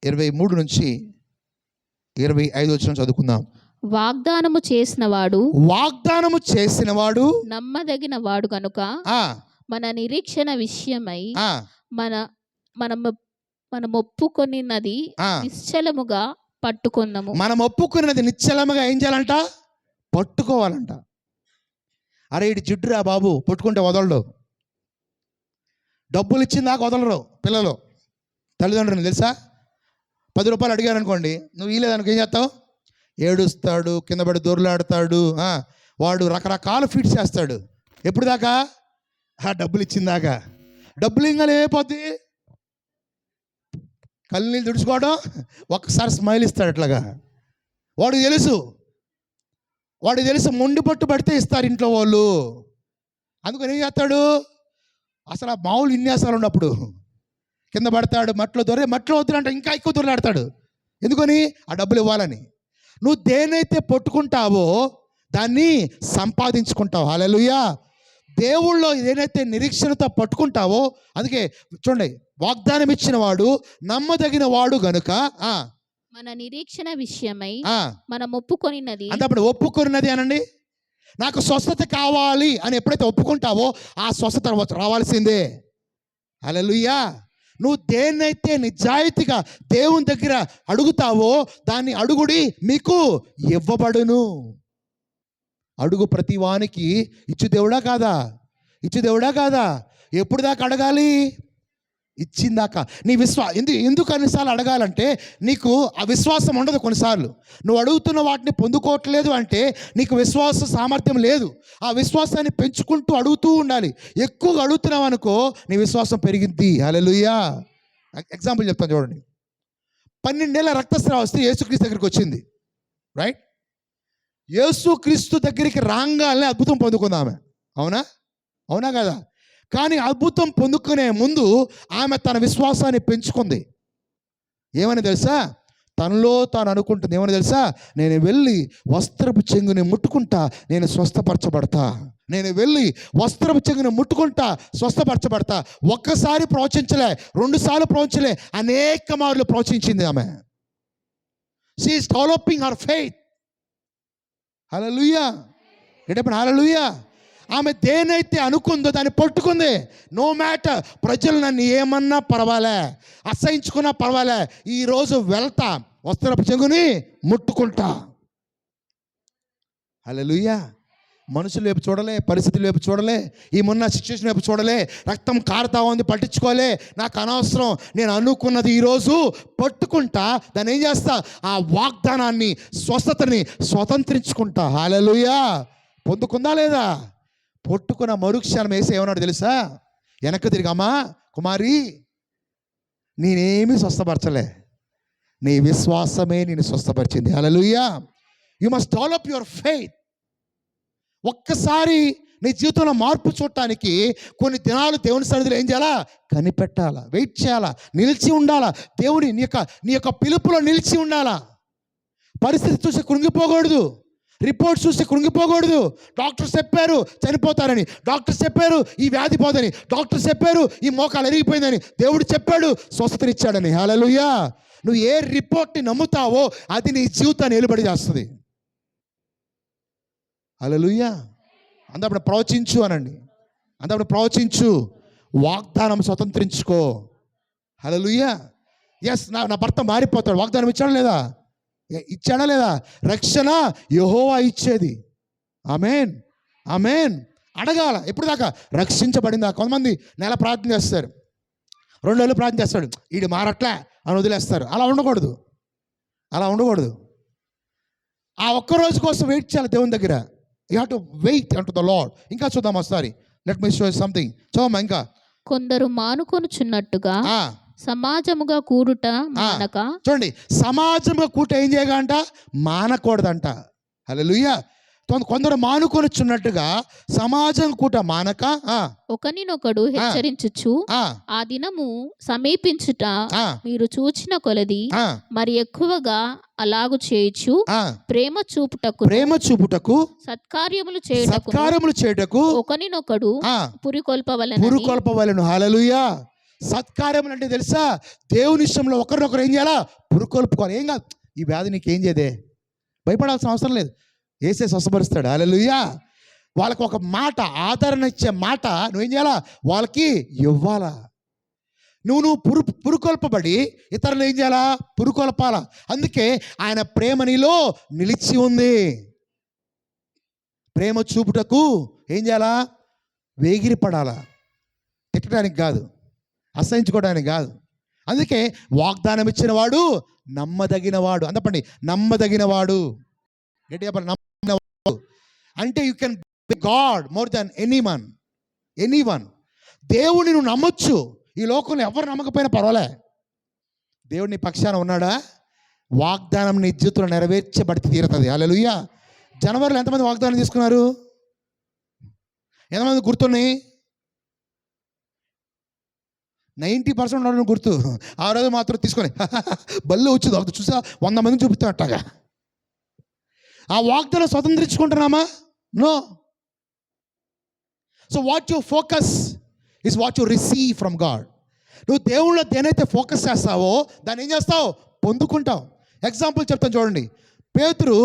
23 నుంచి 25 వచనం చదువుకుందాం. వాగ్దానము చేసిన వాడు నమ్మదగిన వాడు కనుక మన నిరీక్షణ విషయమై మనం ఒప్పుకొనినది నిశ్చలముగా పట్టుకుందాము. మనం ఒప్పుకున్నది నిశ్చలముగా ఏం చేయాలంట, పట్టుకోవాలంట. అరే ఇటు జిడ్డురా బాబు, పట్టుకుంటే వదలడు. డబ్బులు ఇచ్చిందాక వదలరు పిల్లలు తల్లిదండ్రులు. తెలుసా, 10 రూపాయలు అడిగారు అనుకోండి, నువ్వు ఇయ్యలేదనుకో ఏం చేస్తావు, ఏడుస్తాడు, కింద పడి దొర్లాడతాడు, వాడు రకరకాల ఫీట్స్ చేస్తాడు. ఎప్పుడు దాకా, డబ్బులు ఇచ్చిందాకా. డబ్బులు ఇంకా ఏమైపోద్ది, కళ్ళు నీళ్ళు తుడుచుకోవడం, ఒక్కసారి స్మైల్ ఇస్తాడు అట్లాగా. వాడికి తెలుసు మొండి పట్టు పడితే ఇస్తారు ఇంట్లో వాళ్ళు. అందుకని ఏం చేస్తాడు, అసలు ఆ మామూలు విన్యాసాలు ఉన్నప్పుడు కింద పడతాడు, మట్లో వద్దులంట, ఇంకా ఎక్కువ దొరలాడతాడు. ఎందుకని, ఆ డబ్బులు ఇవ్వాలని. నువ్వు దేనైతే పట్టుకుంటావో దాన్ని సంపాదించుకుంటావు. హల్లెలూయా. దేవుళ్ళో ఏదైతే నిరీక్షణతో పట్టుకుంటావో, అందుకే చూడండి, వాగ్దానం ఇచ్చిన వాడు నమ్మదగిన వాడు గనుక మన నిరీక్షణ విషయమై మనం ఒప్పుకొనినది. అంటే అప్పుడు ఒప్పుకొనినది అనండి, నాకు స్వస్థత కావాలి అని ఎప్పుడైతే ఒప్పుకుంటావో ఆ స్వస్థత రావాల్సిందే. హల్లెలూయా. నువ్వు దేన్నైతే నిజాయితీగా దేవుని దగ్గర అడుగుతావో దాన్ని అడుగుడి మీకు ఇవ్వబడును. అడుగు ప్రతి వానికి ఇచ్చు దేవుడా కాదా? ఎప్పుడు దాకా అడగాలి, ఇచ్చిందాకా. నీ ఎందుకు అన్నిసార్లు అడగాలంటే నీకు ఆ విశ్వాసం ఉండదు. కొన్నిసార్లు నువ్వు అడుగుతున్న వాటిని పొందుకోవట్లేదు అంటే నీకు విశ్వాస సామర్థ్యం లేదు. ఆ విశ్వాసాన్ని పెంచుకుంటూ అడుగుతూ ఉండాలి. ఎక్కువగా అడుగుతున్నావు అనుకో నీ విశ్వాసం పెరిగిద్ది. హల్లెలూయా. ఎగ్జాంపుల్ చెప్తాను చూడండి. 12 ఏళ్ళ రక్తస్రావం వస్తే యేసుక్రీస్తు దగ్గరికి వచ్చింది, రైట్? యేసుక్రీస్తు దగ్గరికి రాగానే అద్భుతం పొందుకుందామె. అవునా కదా? కానీ అద్భుతం పొందుకునే ముందు ఆమె తన విశ్వాసాన్ని పెంచుకుంది. ఏమని తెలుసా, తనలో తాను అనుకుంటుంది, ఏమని తెలుసా, నేను వెళ్ళి వస్త్రపు చెంగుని ముట్టుకుంటా, నేను స్వస్థపరచబడతా. నేను వెళ్ళి వస్త్రపు చెంగుని ముట్టుకుంటా, స్వస్థపరచబడతా. ఒక్కసారి ప్రోచించలే, 2 సార్లు ప్రోచించలే, అనేక మార్లు ప్రోచించింది ఆమె. She is developing her faith. హల్లెలూయా. ఏంటప్పుడు హల్లెలూయా. ఆమె దేనైతే అనుకుందో దాన్ని పట్టుకుంది. నో మ్యాటర్ ప్రజలు నన్ను ఏమన్నా పర్వాలే, అసహించుకున్నా పర్వాలే, ఈరోజు వెళ్తా, వస్త్రపు చెంగుని ముట్టుకుంటా. హల్లెలూయా. మనుషుల వైపు చూడలే, పరిస్థితుల వైపు చూడలే, ఈ మొన్న సిచ్యువేషన్ వైపు చూడలే, రక్తం కారుతా ఉంది పట్టించుకోలే, నాకు అనవసరం, నేను అనుకున్నది ఈరోజు పట్టుకుంటా, దాన్ని ఏం చేస్తా, ఆ వాగ్దానాన్ని, స్వస్థతని స్వతంత్రించుకుంటా. హల్లెలూయా. పొందుకుందా లేదా? పట్టుకున్న మరుక్షణం వేసి ఏమన్నాడు తెలుసా? వెనక్కి తిరిగమ్మా కుమారి, నేనేమీ స్వస్థపరచలే, నీ విశ్వాసమే నేను స్వస్థపరిచింది. హల్లెలూయా. You must develop your faith. ఒక్కసారి నీ జీవితంలో మార్పు చూడటానికి కొన్ని దినాలు దేవుని సన్నిధిలో ఏం చేయాలా? కనిపెట్టాలా, వెయిట్ చేయాలా, నిలిచి ఉండాలా. దేవుని నీ యొక్క పిలుపులో నిలిచి ఉండాలా. పరిస్థితి చూసి కృంగిపోకూడదు, రిపోర్ట్స్ చూసి కృంగిపోకూడదు. డాక్టర్స్ చెప్పారు చనిపోతారని, డాక్టర్స్ చెప్పారు ఈ వ్యాధి పోదని, డాక్టర్స్ చెప్పారు ఈ మోకాలు ఎరిగిపోయిందని, దేవుడు చెప్పాడు స్వస్థతనిచ్చాడని. హల్లెలూయా. నువ్వు ఏ రిపోర్ట్ని నమ్ముతావో అది నీ జీవితాన్ని ఏలుబడి చేస్తుంది. హల్లెలూయా. అందప్పుడు ప్రవచించు అనండి, అందప్పుడు ప్రవచించు, వాగ్దానం స్వతంత్రించుకో. హల్లెలూయా. ఎస్, నా భర్త మారిపోతాడు, వాగ్దానం ఇచ్చాడా లేదా? ఇచ్చాడా లేదా? రక్షణ యెహోవా ఇచ్చేది. ఆమేన్, ఆమేన్. అడగాల. ఎప్పుడు దాకా? రక్షించబడిందా. కొంతమంది నెల ప్రార్థన చేస్తారు, 2 నెలలు ప్రార్థన చేస్తాడు, వీడు మారట్లే అని వదిలేస్తారు. అలా ఉండకూడదు, అలా ఉండకూడదు. ఆ ఒక్కరోజు కోసం వెయిట్ చేయాలి దేవుని దగ్గర. You have to wait unto the lord. ఇంకా చూద్దాం ఒకసారి. Let me show something. చూడమ్మా ఇంకా. కొందరు మానుకొనుచున్నట్టుగా సమాజముగా కూడుట మానక. చూడండి, సమాజముగా కూట ఏం చేయగంట? మానకూడదంట. హల్లెలూయా. కొందరు మానుకొనుచున్నట్టుగా సమాజం కూట మానక ఒకనినొకడు హెచ్చరించుచు ఆ దినము సమీపించుట మీరు చూచిన కొలది మరి ఎక్కువగా అలాగు చేయుచు ప్రేమ చూపుటకు సత్కార్యములు చేయుటకు ఒకనినొకడు పురికొల్పవలెను. హల్లెలూయా. సత్కార్యములు అంటే తెలుసా? దేవుని విషయంలో ఒకరినొకరు ఏం చేయాలా? పురుకొల్పుకోవాలి. ఏం కాదు, ఈ వ్యాధి నీకేం చేయదే, భయపడాల్సిన అవసరం లేదు, యేసే స్వస్థపరుస్తాడు. హల్లెలూయా. వాళ్ళకి ఒక మాట, ఆదరణ ఇచ్చే మాట నువ్వేం చేయాలా? వాళ్ళకి ఇవ్వాలా. నువ్వు పురుకొల్పబడి ఇతరులు ఏం చేయాలా? పురుకొల్పాలా. అందుకే ఆయన ప్రేమ నీలో నిలిచి ఉంది. ప్రేమ చూపుటకు ఏం చేయాలా? వేగిరిపడాలా. తిట్టడానికి కాదు, అసహించుకోవడానికి కాదు. అందుకే వాగ్దానం ఇచ్చిన వాడు నమ్మదగినవాడు. అందపండి, నమ్మదగినవాడు. గట్టిగా నమ్మదగినవాడు అంటే you can be God more than anyone. దేవుడిని నువ్వు నమ్మొచ్చు. ఈ లోకంలో ఎవరు నమ్మకపోయినా పర్వాలే, దేవుడు నీ పక్షాన ఉన్నాడా? వాగ్దానం నీ జీవితంలో నెరవేర్చబడి తీరుతుంది. హల్లెలూయా. జనవరిలో ఎంతమంది వాగ్దానం తీసుకున్నారు? ఎంతమంది గుర్తున్నాయి? 90% ఉన్నాడు గుర్తు. ఆ రోజు మాత్రం తీసుకొని బళ్ళు వచ్చింది ఒక చూసా 100 మంది చూపుతా అట్టగా. ఆ వాగ్దానం స్వతంత్రించుకుంటున్నామా? No. So what you focus is what you receive from God. నువ్వు దేవుళ్ళో దేనైతే ఫోకస్ చేస్తావో దాన్ని ఏం చేస్తావు? పొందుకుంటావు. ఎగ్జాంపుల్ చెప్తాను చూడండి. పేతురు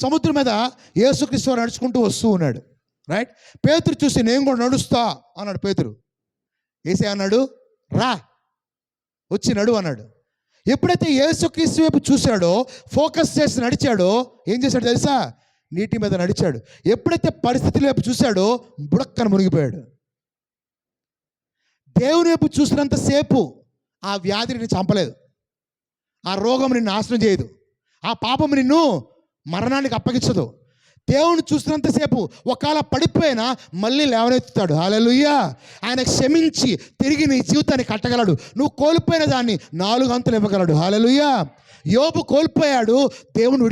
సముద్రం మీద యేసుక్రీస్తు నడుచుకుంటూ వస్తూ ఉన్నాడు. రైట్. పేతురు చూసి నేను కూడా నడుస్తా అన్నాడు. పేతురు యేసే అన్నాడు, రా వచ్చి నడు అన్నాడు. ఎప్పుడైతే యేసుక్రీస్తు వైపు చూశాడో, ఫోకస్ చేసి నడిచాడో, ఏం చేశాడు తెలుసా? నీటి మీద నడిచాడు. ఎప్పుడైతే పరిస్థితుల వైపు చూశాడో బుడక్కన మునిగిపోయాడు. దేవుని వైపు చూసినంతసేపు ఆ వ్యాధి నిన్ను చంపలేదు, ఆ రోగం నిన్ను నాశనం చేయదు, ఆ పాపం నిన్ను మరణానికి అప్పగించదు. దేవుని చూసినంతసేపు ఒకవేళ పడిపోయినా మళ్ళీ లేవనెత్తుతాడు. హల్లెలూయా. ఆయన క్షమించి తిరిగి నీ జీవితాన్ని కట్టగలడు. నువ్వు కోల్పోయిన దాన్ని 4 అంతలు ఇవ్వగలడు. హల్లెలూయా. యోబు కోల్పోయాడు, దేవుని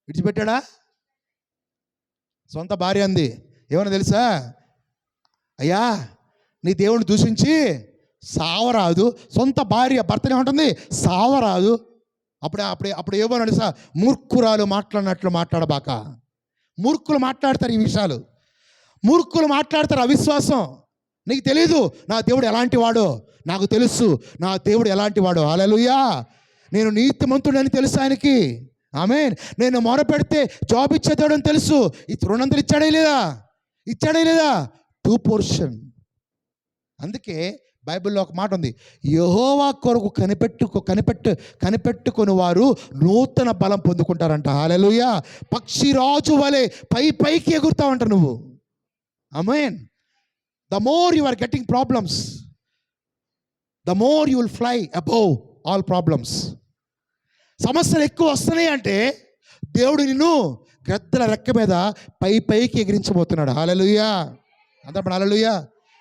విడిచిపెట్టాడా? సొంత భార్య అంది, ఏమన్నా తెలుసా? అయ్యా నీ దేవుని దూషించి సావరాదు. సొంత భార్య భర్తనే ఉంటుంది, సావరాదు. అప్పుడు ఏమన్నాడు సార్? మూర్ఖురాలు మాట్లాడినట్లు మాట్లాడబాక. మూర్ఖులు మాట్లాడతారు ఈ విషయాలు, మూర్ఖులు మాట్లాడతారు అవిశ్వాసం. నీకు తెలీదు నా దేవుడు ఎలాంటి వాడో. నాకు తెలుసు నా దేవుడు ఎలాంటి వాడో. హల్లెలూయా. నేను నీతిమంతుడని తెలుసు ఆయనకి. ఆమేన్. నేను మొరపెడితే జాబ్ ఇచ్చేదాడని తెలుసు. 200 ఇచ్చాడే లేదా? 2 పోర్షన్. అందుకే బైబిల్లో ఒక మాట ఉంది, యెహోవా కొరకు కనిపెట్టుకొని వారు నూతన బలం పొందుకుంటారంట. హల్లెలూయా. పక్షిరాజు వలె పైకి ఎగురుతావంట నువ్వు. ఆమేన్. The more you are getting problems, the more you will fly above all problems. సమస్యలు ఎక్కువ వస్తున్నాయి అంటే దేవుడు నిన్ను గ్రద్దల రెక్క మీద పైకి ఎగిరించబోతున్నాడు. హల్లెలూయా. అందప్పుడు హల్లెలూయా.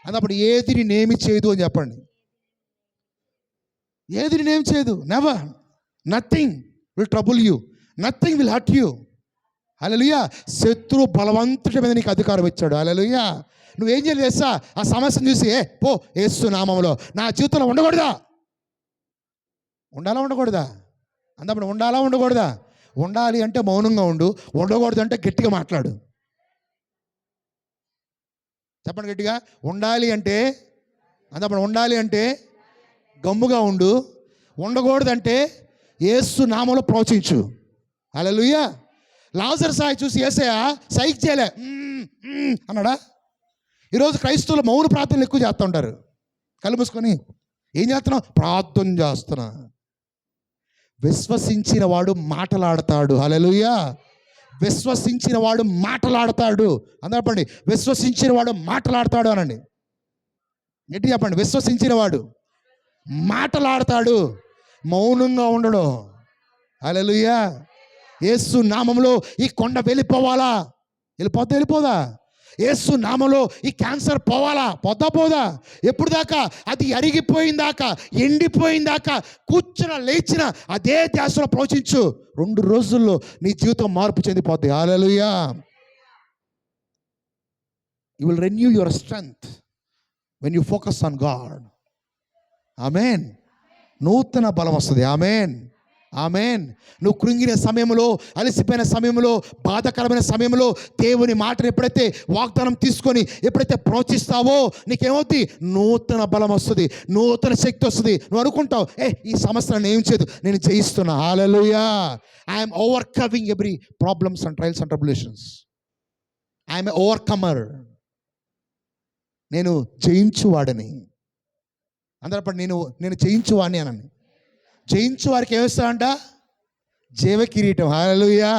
అన్నప్పుడు ఏది నేనేమి చేయదు అని చెప్పండి. ఏది నేనేమి చేయదు. Never, nothing will trouble you, nothing will hurt you. హల్లెలూయా. శత్రు బలవంతుడి మీద నీకు అధికారం ఇచ్చాడు. హల్లెలూయా. నువ్వేం చేయాలి తెలుసా? ఆ సమస్యను చూసి పో, యేసు నామములో నా జీవితంలో ఉండకూడదా? ఉండాలా ఉండకూడదా? అందప్పుడు ఉండాలా ఉండకూడదా? ఉండాలి అంటే మౌనంగా ఉండు, ఉండకూడదు అంటే గట్టిగా మాట్లాడు. చెప్పండి గట్టిగా. ఉండాలి అంటే అందప్పుడు ఉండాలి అంటే గమ్ముగా ఉండు, ఉండకూడదంటే యేసు నామములో ప్రోచించు. హల్లెలూయా. లాజరు సాయి చూసి యేసయ్య సైక్ చేయలే అన్నాడా? ఈరోజు క్రైస్తవులు మౌన ప్రార్థనలు ఎక్కువ చేస్తూ ఉంటారు. కళ్ళు మూసుకొని ఏం చేస్తున్నావు? ప్రార్థన చేస్తున్నా. విశ్వసించిన వాడు మాటలాడతాడు. హల్లెలూయా. విశ్వసించిన వాడు మాటలాడతాడు. అందరూ చెప్పండి, విశ్వసించిన వాడు మాటలాడతాడు అనండి. గట్టి చెప్పండి, విశ్వసించిన వాడు మాటలాడతాడు, మౌనంగా ఉండడు. హల్లెలూయా. యేసు నామములో ఈ కొండ వెళ్ళిపోవాలా? వెళ్ళిపోదా? యేసు నామములో ఈ క్యాన్సర్ పోవాలా? పోదా? ఎప్పుడు దాకా? అది అరిగిపోయిందాకా, ఎండిపోయిందాకా, కూర్చున్న లేచిన అదే ధ్యాసలో ప్రోచించు. 2 రోజుల్లో నీ జీవితం మార్పు చెందిపోద్ది. హల్లెలూయా. You will renew your strength when you focus on God. ఆమేన్. నూతన బలం వస్తుంది. ఆమేన్. ఆమేన్. నువ్వు కృంగిన సమయంలో, అలసిపోయిన సమయంలో, బాధాకరమైన సమయంలో దేవుని మాటను ఎప్పుడైతే వాగ్దానం తీసుకొని ఎప్పుడైతే ప్రోత్సహిస్తావో నీకేమవుతుంది? నూతన బలం వస్తుంది, నూతన శక్తి వస్తుంది. నువ్వు అనుకుంటావు, ఈ సమస్య నేను ఏం చేయదు, నేను జయిస్తున్నా. హల్లెలూయా. I'm overcoming every problems and trials and tribulations. I'm a overcomer. నేను జయించువాడని. అందరూ నేను జయించువాడిని అనండి. జయించు వారికి ఏమిస్తాడంట? జీవ కిరీటం. హల్లెలూయా.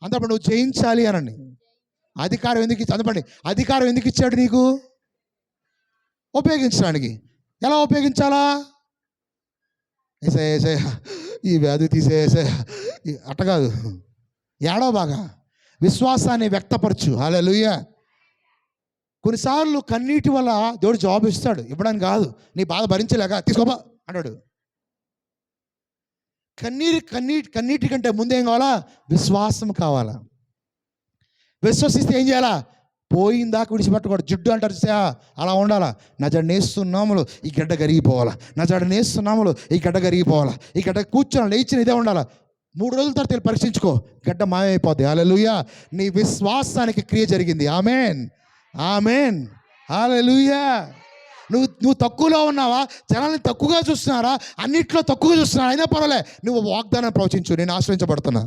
అందరూ నువ్వు జయించాలి అనండి. అధికారం ఎందుకు ఇచ్చాడు? అందపండి, అధికారం ఎందుకు ఇచ్చాడు నీకు? ఉపయోగించడానికి. ఎలా ఉపయోగించాలా? ఏసయ్య ఈ వ్యాధి తీసేసయ్య అట్ట కాదు, ఏడో బాగా విశ్వాసాన్ని వ్యక్తపరచు. హల్లెలూయా. కొన్నిసార్లు కన్నీటి వల్ల దేవుడు జవాబు ఇస్తాడు. ఇవ్వడానికి కాదు, నీ బాధ భరించలేక తీసుకోబా అంటాడు. కన్నీటి కంటే ముందేం కావాలా? విశ్వాసం కావాలా. విశ్వసిస్తే ఏం చేయాలా? పోయిందాకా విడిచిపెట్టకూడదు. జిడ్డు అంటారు చూసా, అలా ఉండాలా. నా జడ నేస్తున్నాములు ఈ గడ్డ కరిగిపోవాలా, నా జడ నేస్తున్నాములు ఈ గడ్డ కరిగిపోవాలా, ఈ గడ్డ కూర్చొని లేచిన ఇదే ఉండాలా. 3 రోజుల తర్వాత పరీక్షించుకో, గడ్డ మాయమైపోద్ది. హల్లెలూయా. నీ విశ్వాసానికి క్రియ జరిగింది. ఆమేన్. ఆమేన్. హల్లెలూయా. నువ్వు తక్కువలో ఉన్నావా? జనాల్ని తక్కువగా చూస్తున్నారా? అన్నిట్లో తక్కువగా చూస్తున్నారా? అయినా పర్వాలే, నువ్వు వాగ్దానం ప్రవచించు. నేను ఆశ్రయించబడుతున్నా,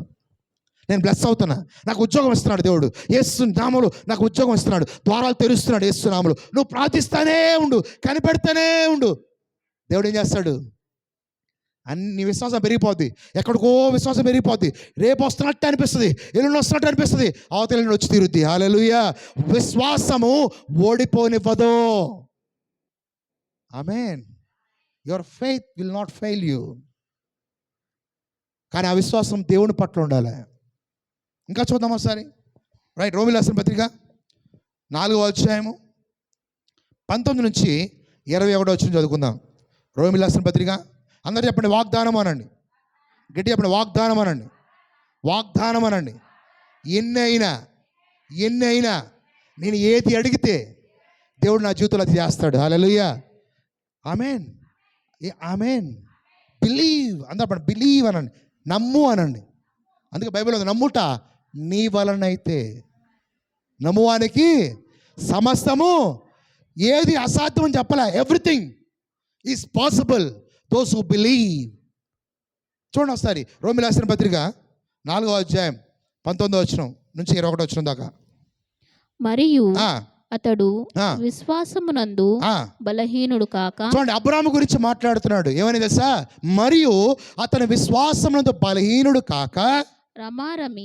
నేను బ్లెస్ అవుతున్నా, నాకు ఉద్యోగం ఇస్తున్నాడు దేవుడు. యేసు నామములో నాకు ఉద్యోగం ఇస్తున్నాడు, ద్వారాలు తెరుస్తున్నాడు యేసు నామములో. నువ్వు ప్రార్థిస్తానే ఉండు, కనిపెడతానే ఉండు. దేవుడు ఏం చేస్తాడు? నీ విశ్వాసం పెరిగిపోద్ది. ఎక్కడికో విశ్వాసం పెరిగిపోద్ది. రేపు వస్తున్నట్టు అనిపిస్తుంది, ఎల్లుండి వస్తున్నట్టు అనిపిస్తుంది, అవతల ఎల్లుండి వచ్చి తీరుద్ది. హల్లెలూయా. విశ్వాసము ఓడిపోనివ్వదు. ఆమేన్. Your faith will not fail you. కానీ ఆ విశ్వాసం దేవుని పట్ల ఉండాలి. ఇంకా చూద్దాం ఒకసారి. రైట్. రోమీయులకు రాసిన పత్రిక 4వ అధ్యాయము 19 నుంచి 21 వచ్చిన చదువుకుందాం. రోమీయులకు రాసిన పత్రిక. అందరూ చెప్పండి వాగ్దానం అనండి. గట్టి చెప్పండి వాగ్దానం అనండి. వాగ్దానం అనండి. ఎన్ని అయినా నేను ఏది అడిగితే దేవుడు నా జీవితంలో అది చేస్తాడు. హల్లెలూయా. ఆమేన్. ఆమేన్. బిలీవ్. అందరూ బిలీవ్ అనండి, నమ్ము అనండి. అందుకే బైబిల్లో నమ్ముట నీ వలనైతే, నమ్మువానికి సమస్తము, ఏది అసాధ్యం అని చెప్పలే. Everything is possible those who believe. చూడండి ఒకసారి రోమీయులకు రాసిన పత్రిక 4వ అధ్యాయం 19వ వచనం నుంచి 21 వచనం దాకా. మరియు అతడు ఆ. విశ్వాసమునందు ఆ. బలహీనుడు కాక చూడండి, అబ్రాము గురించి మాట్లాడుతున్నాడు. ఏమని తెలుసా? మరియు అతని విశ్వాసమునందు బలహీనుడు కాక రమారమి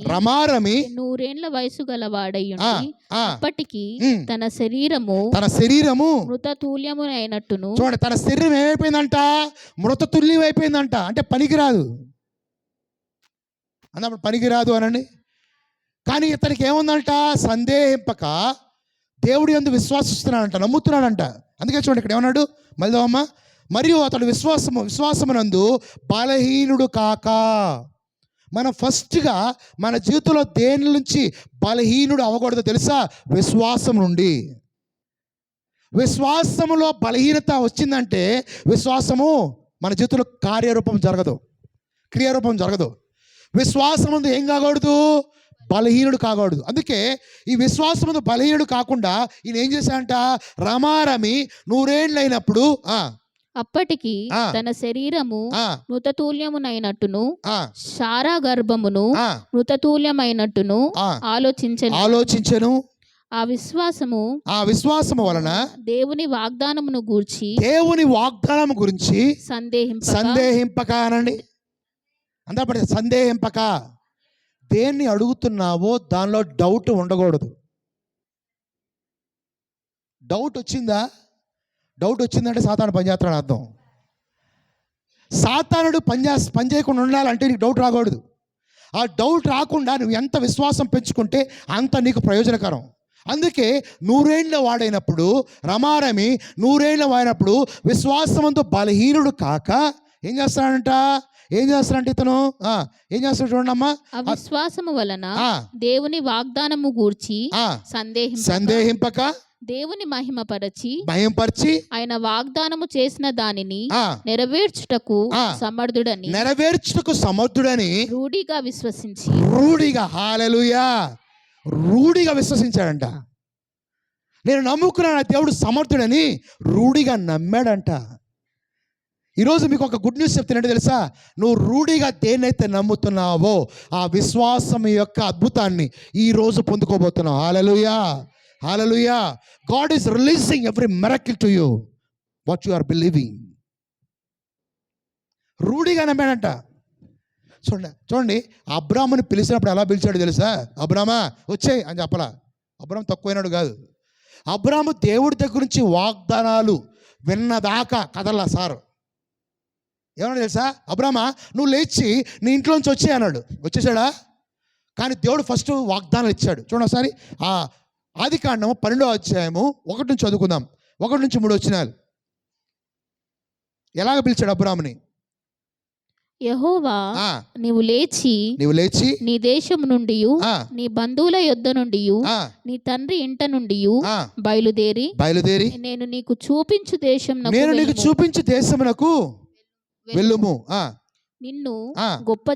100 ఏండ్ల వయసు గలవాడయ్యుండి ఆ. అప్పటికి ఉమ్. తన శరీరము మృతతుల్యమునైనట్టును. చూడండి, తన శరీరం ఏమైపోయిందంట? మృతతుల్యం అయిపోయిందంట. అంటే పనికిరాదు అన్నప్పుడు పనికిరాదు అనండి. కానీ ఇతనికి ఏముందంట? సందేహింపక దేవుడి యందు విశ్వాసిస్తున్నాడంట, నమ్ముతున్నాడంట. అందుకే చూడండి ఇక్కడ ఏమన్నాడు, మళ్ళీ మరియు అతడు విశ్వాసమునందు బలహీనుడు కాక. మనం ఫస్ట్గా మన జీవితంలో దేని నుంచి బలహీనుడు అవ్వకూడదు తెలుసా? విశ్వాసం నుండి. విశ్వాసములో బలహీనత వచ్చిందంటే విశ్వాసము మన జీవితంలో కార్యరూపం జరగదు, క్రియారూపం జరగదు. విశ్వాసం ముందు ఏం కాకూడదు? బలహీనుడు కాకూడదు. అందుకే ఈ విశ్వాసం ముందు బలహీనుడు కాకుండా ఈయన ఏం చేశాడంట? రమారమి 100 ఏండ్లు అయినప్పుడు అప్పటికి తన శరీరము మృతతుల్యమునైనట్టును శారా గర్భమును మృతతుల్యమైనట్టును ఆలోచించెను. ఆ విశ్వాసము వలన దేవుని వాగ్దానము గురించి సందేహింపక అనండి. అందరూ సందేహింపక. దేన్ని అడుగుతున్నావో దానిలో డౌట్ ఉండకూడదు. డౌట్ వచ్చిందంటే సాతాను పనిచేస్తాడు అర్థం. సాతానుడు పని చేయకుండా ఉండాలంటే నీకు డౌట్ రాకూడదు. ఆ డౌట్ రాకుండా నువ్వు ఎంత విశ్వాసం పెంచుకుంటే అంత నీకు ప్రయోజనకరం. అందుకే 100 ఏండ్ల వాడైనప్పుడు రమారమి 100 ఏండ్ల వాడినప్పుడు విశ్వాసమంతో బలహీనుడు కాక ఏం చేస్తాడంటే ఇతను ఏం చేస్తాడు చూడండి అమ్మా. విశ్వాసము వలన దేవుని వాగ్దానము గూర్చి సందేహింపక దేవుని మహిమపరచి ఆయన వాగ్దానము చేసిన దానిని నెరవేర్చుటకు సమర్థుడని రూఢిగా విశ్వసించాడంట. నేను నమ్ముకున్నాను దేవుడు సమర్థుడని రూఢిగా నమ్మాడంట. ఈరోజు మీకు ఒక గుడ్ న్యూస్ చెప్తున్నట్టు తెలుసా? నువ్వు రూఢిగా దేన్నైతే నమ్ముతున్నావో ఆ విశ్వాసం యొక్క అద్భుతాన్ని ఈరోజు పొందుకోబోతున్నావు. హల్లెలూయా, హల్లెలూయా. God is releasing every miracle to you what you are believing. రూఢిగా నమ్మాడంట. చూడండి అబ్రాముని పిలిచినప్పుడు ఎలా పిలిచాడు తెలుసా? అబ్రామా వచ్చేయ్ అని చెప్పలా. అబ్రాము తక్కువైనాడు కాదు. అబ్రాము దేవుడి దగ్గర నుంచి వాగ్దానాలు విన్నదాకా కదల్లా సార్. ఏమన్నా తెలుసా? అబ్రామా నువ్వు లేచి నీ ఇంట్లోంచి వచ్చే అన్నాడు. వచ్చేసాడా? కానీ దేవుడు ఫస్ట్ వాగ్దానాలు ఇచ్చాడు. చూడండి ఒకసారి ఆదికాండము 12వ అధ్యాయము 1 నుంచి చదువుకుందాం. 1 నుంచి 3 వచనాలు. ఎలాగ పిలిచాడు అబ్రాముని? యెహోవా నీవు లేచి నీ దేశం నుండి నీ బంధువుల యొద్ద నుండి నీ తండ్రి ఇంట నుండి బయలుదేరి నేను నీకు చూపించు దేశమునకు వెళ్ళుము. నిన్ను గొప్ప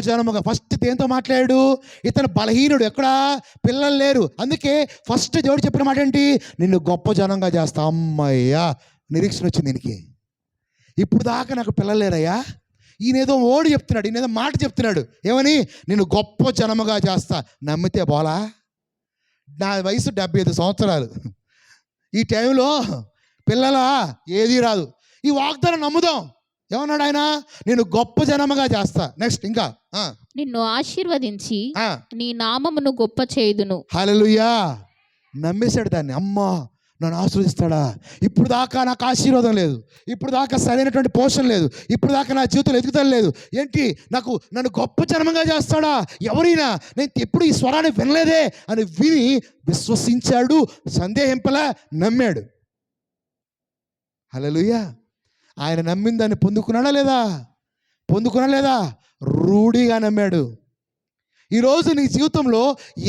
జనముగా ఫస్ట్ దేంతో మాట్లాడాడు? ఇతను బలహీనుడు, ఎక్కడ పిల్లలు లేరు. అందుకే ఫస్ట్ దేవుడు చెప్పిన మాట ఏంటి? నిన్ను గొప్ప జనంగా చేస్తా. అమ్మయ్యా, నిరీక్షణ వచ్చింది దీనికి. ఇప్పుడు దాకా నాకు పిల్లలు లేరయ్యా. ఈయనేదో ఓడి చెప్తున్నాడు, ఈయనేదో మాట చెప్తున్నాడు. ఏమని? నిన్ను గొప్ప జనముగా చేస్తా. నమ్మితే బోలా? నా వయసు 75 సంవత్సరాలు. ఈ టైంలో పిల్లల ఏదీ రాదు. ఈ వాగ్దానం నమ్ముదాం. ఏమన్నాడు ఆయన? నేను గొప్ప జనముగా చేస్తా. నెక్స్ట్ ఇంకా నిన్ను ఆశీర్వదించి నీ నామమును గొప్ప చేయుదును. హల్లెలూయా. నమ్మేశాడు దాన్ని. అమ్మా నన్ను ఆశీర్వదిస్తాడా? ఇప్పుడు దాకా నాకు ఆశీర్వాదం లేదు, ఇప్పుడు దాకా సరైనటువంటి పోషణ లేదు, ఇప్పుడు దాకా నా జీవితంలో ఎదుగుదల లేదు. ఏంటి నన్ను గొప్ప జనముగా చేస్తాడా? ఎవరైనా నేను ఎప్పుడు ఈ స్వరాన్ని వినలేదే అని విని విశ్వసించాడు. సందేహింపలా, నమ్మాడు. హల్లెలూయా. ఆయన నమ్మిన దాన్ని పొందుకున్నాడా లేదా? రూఢిగా నమ్మాడు. ఈరోజు నీ జీవితంలో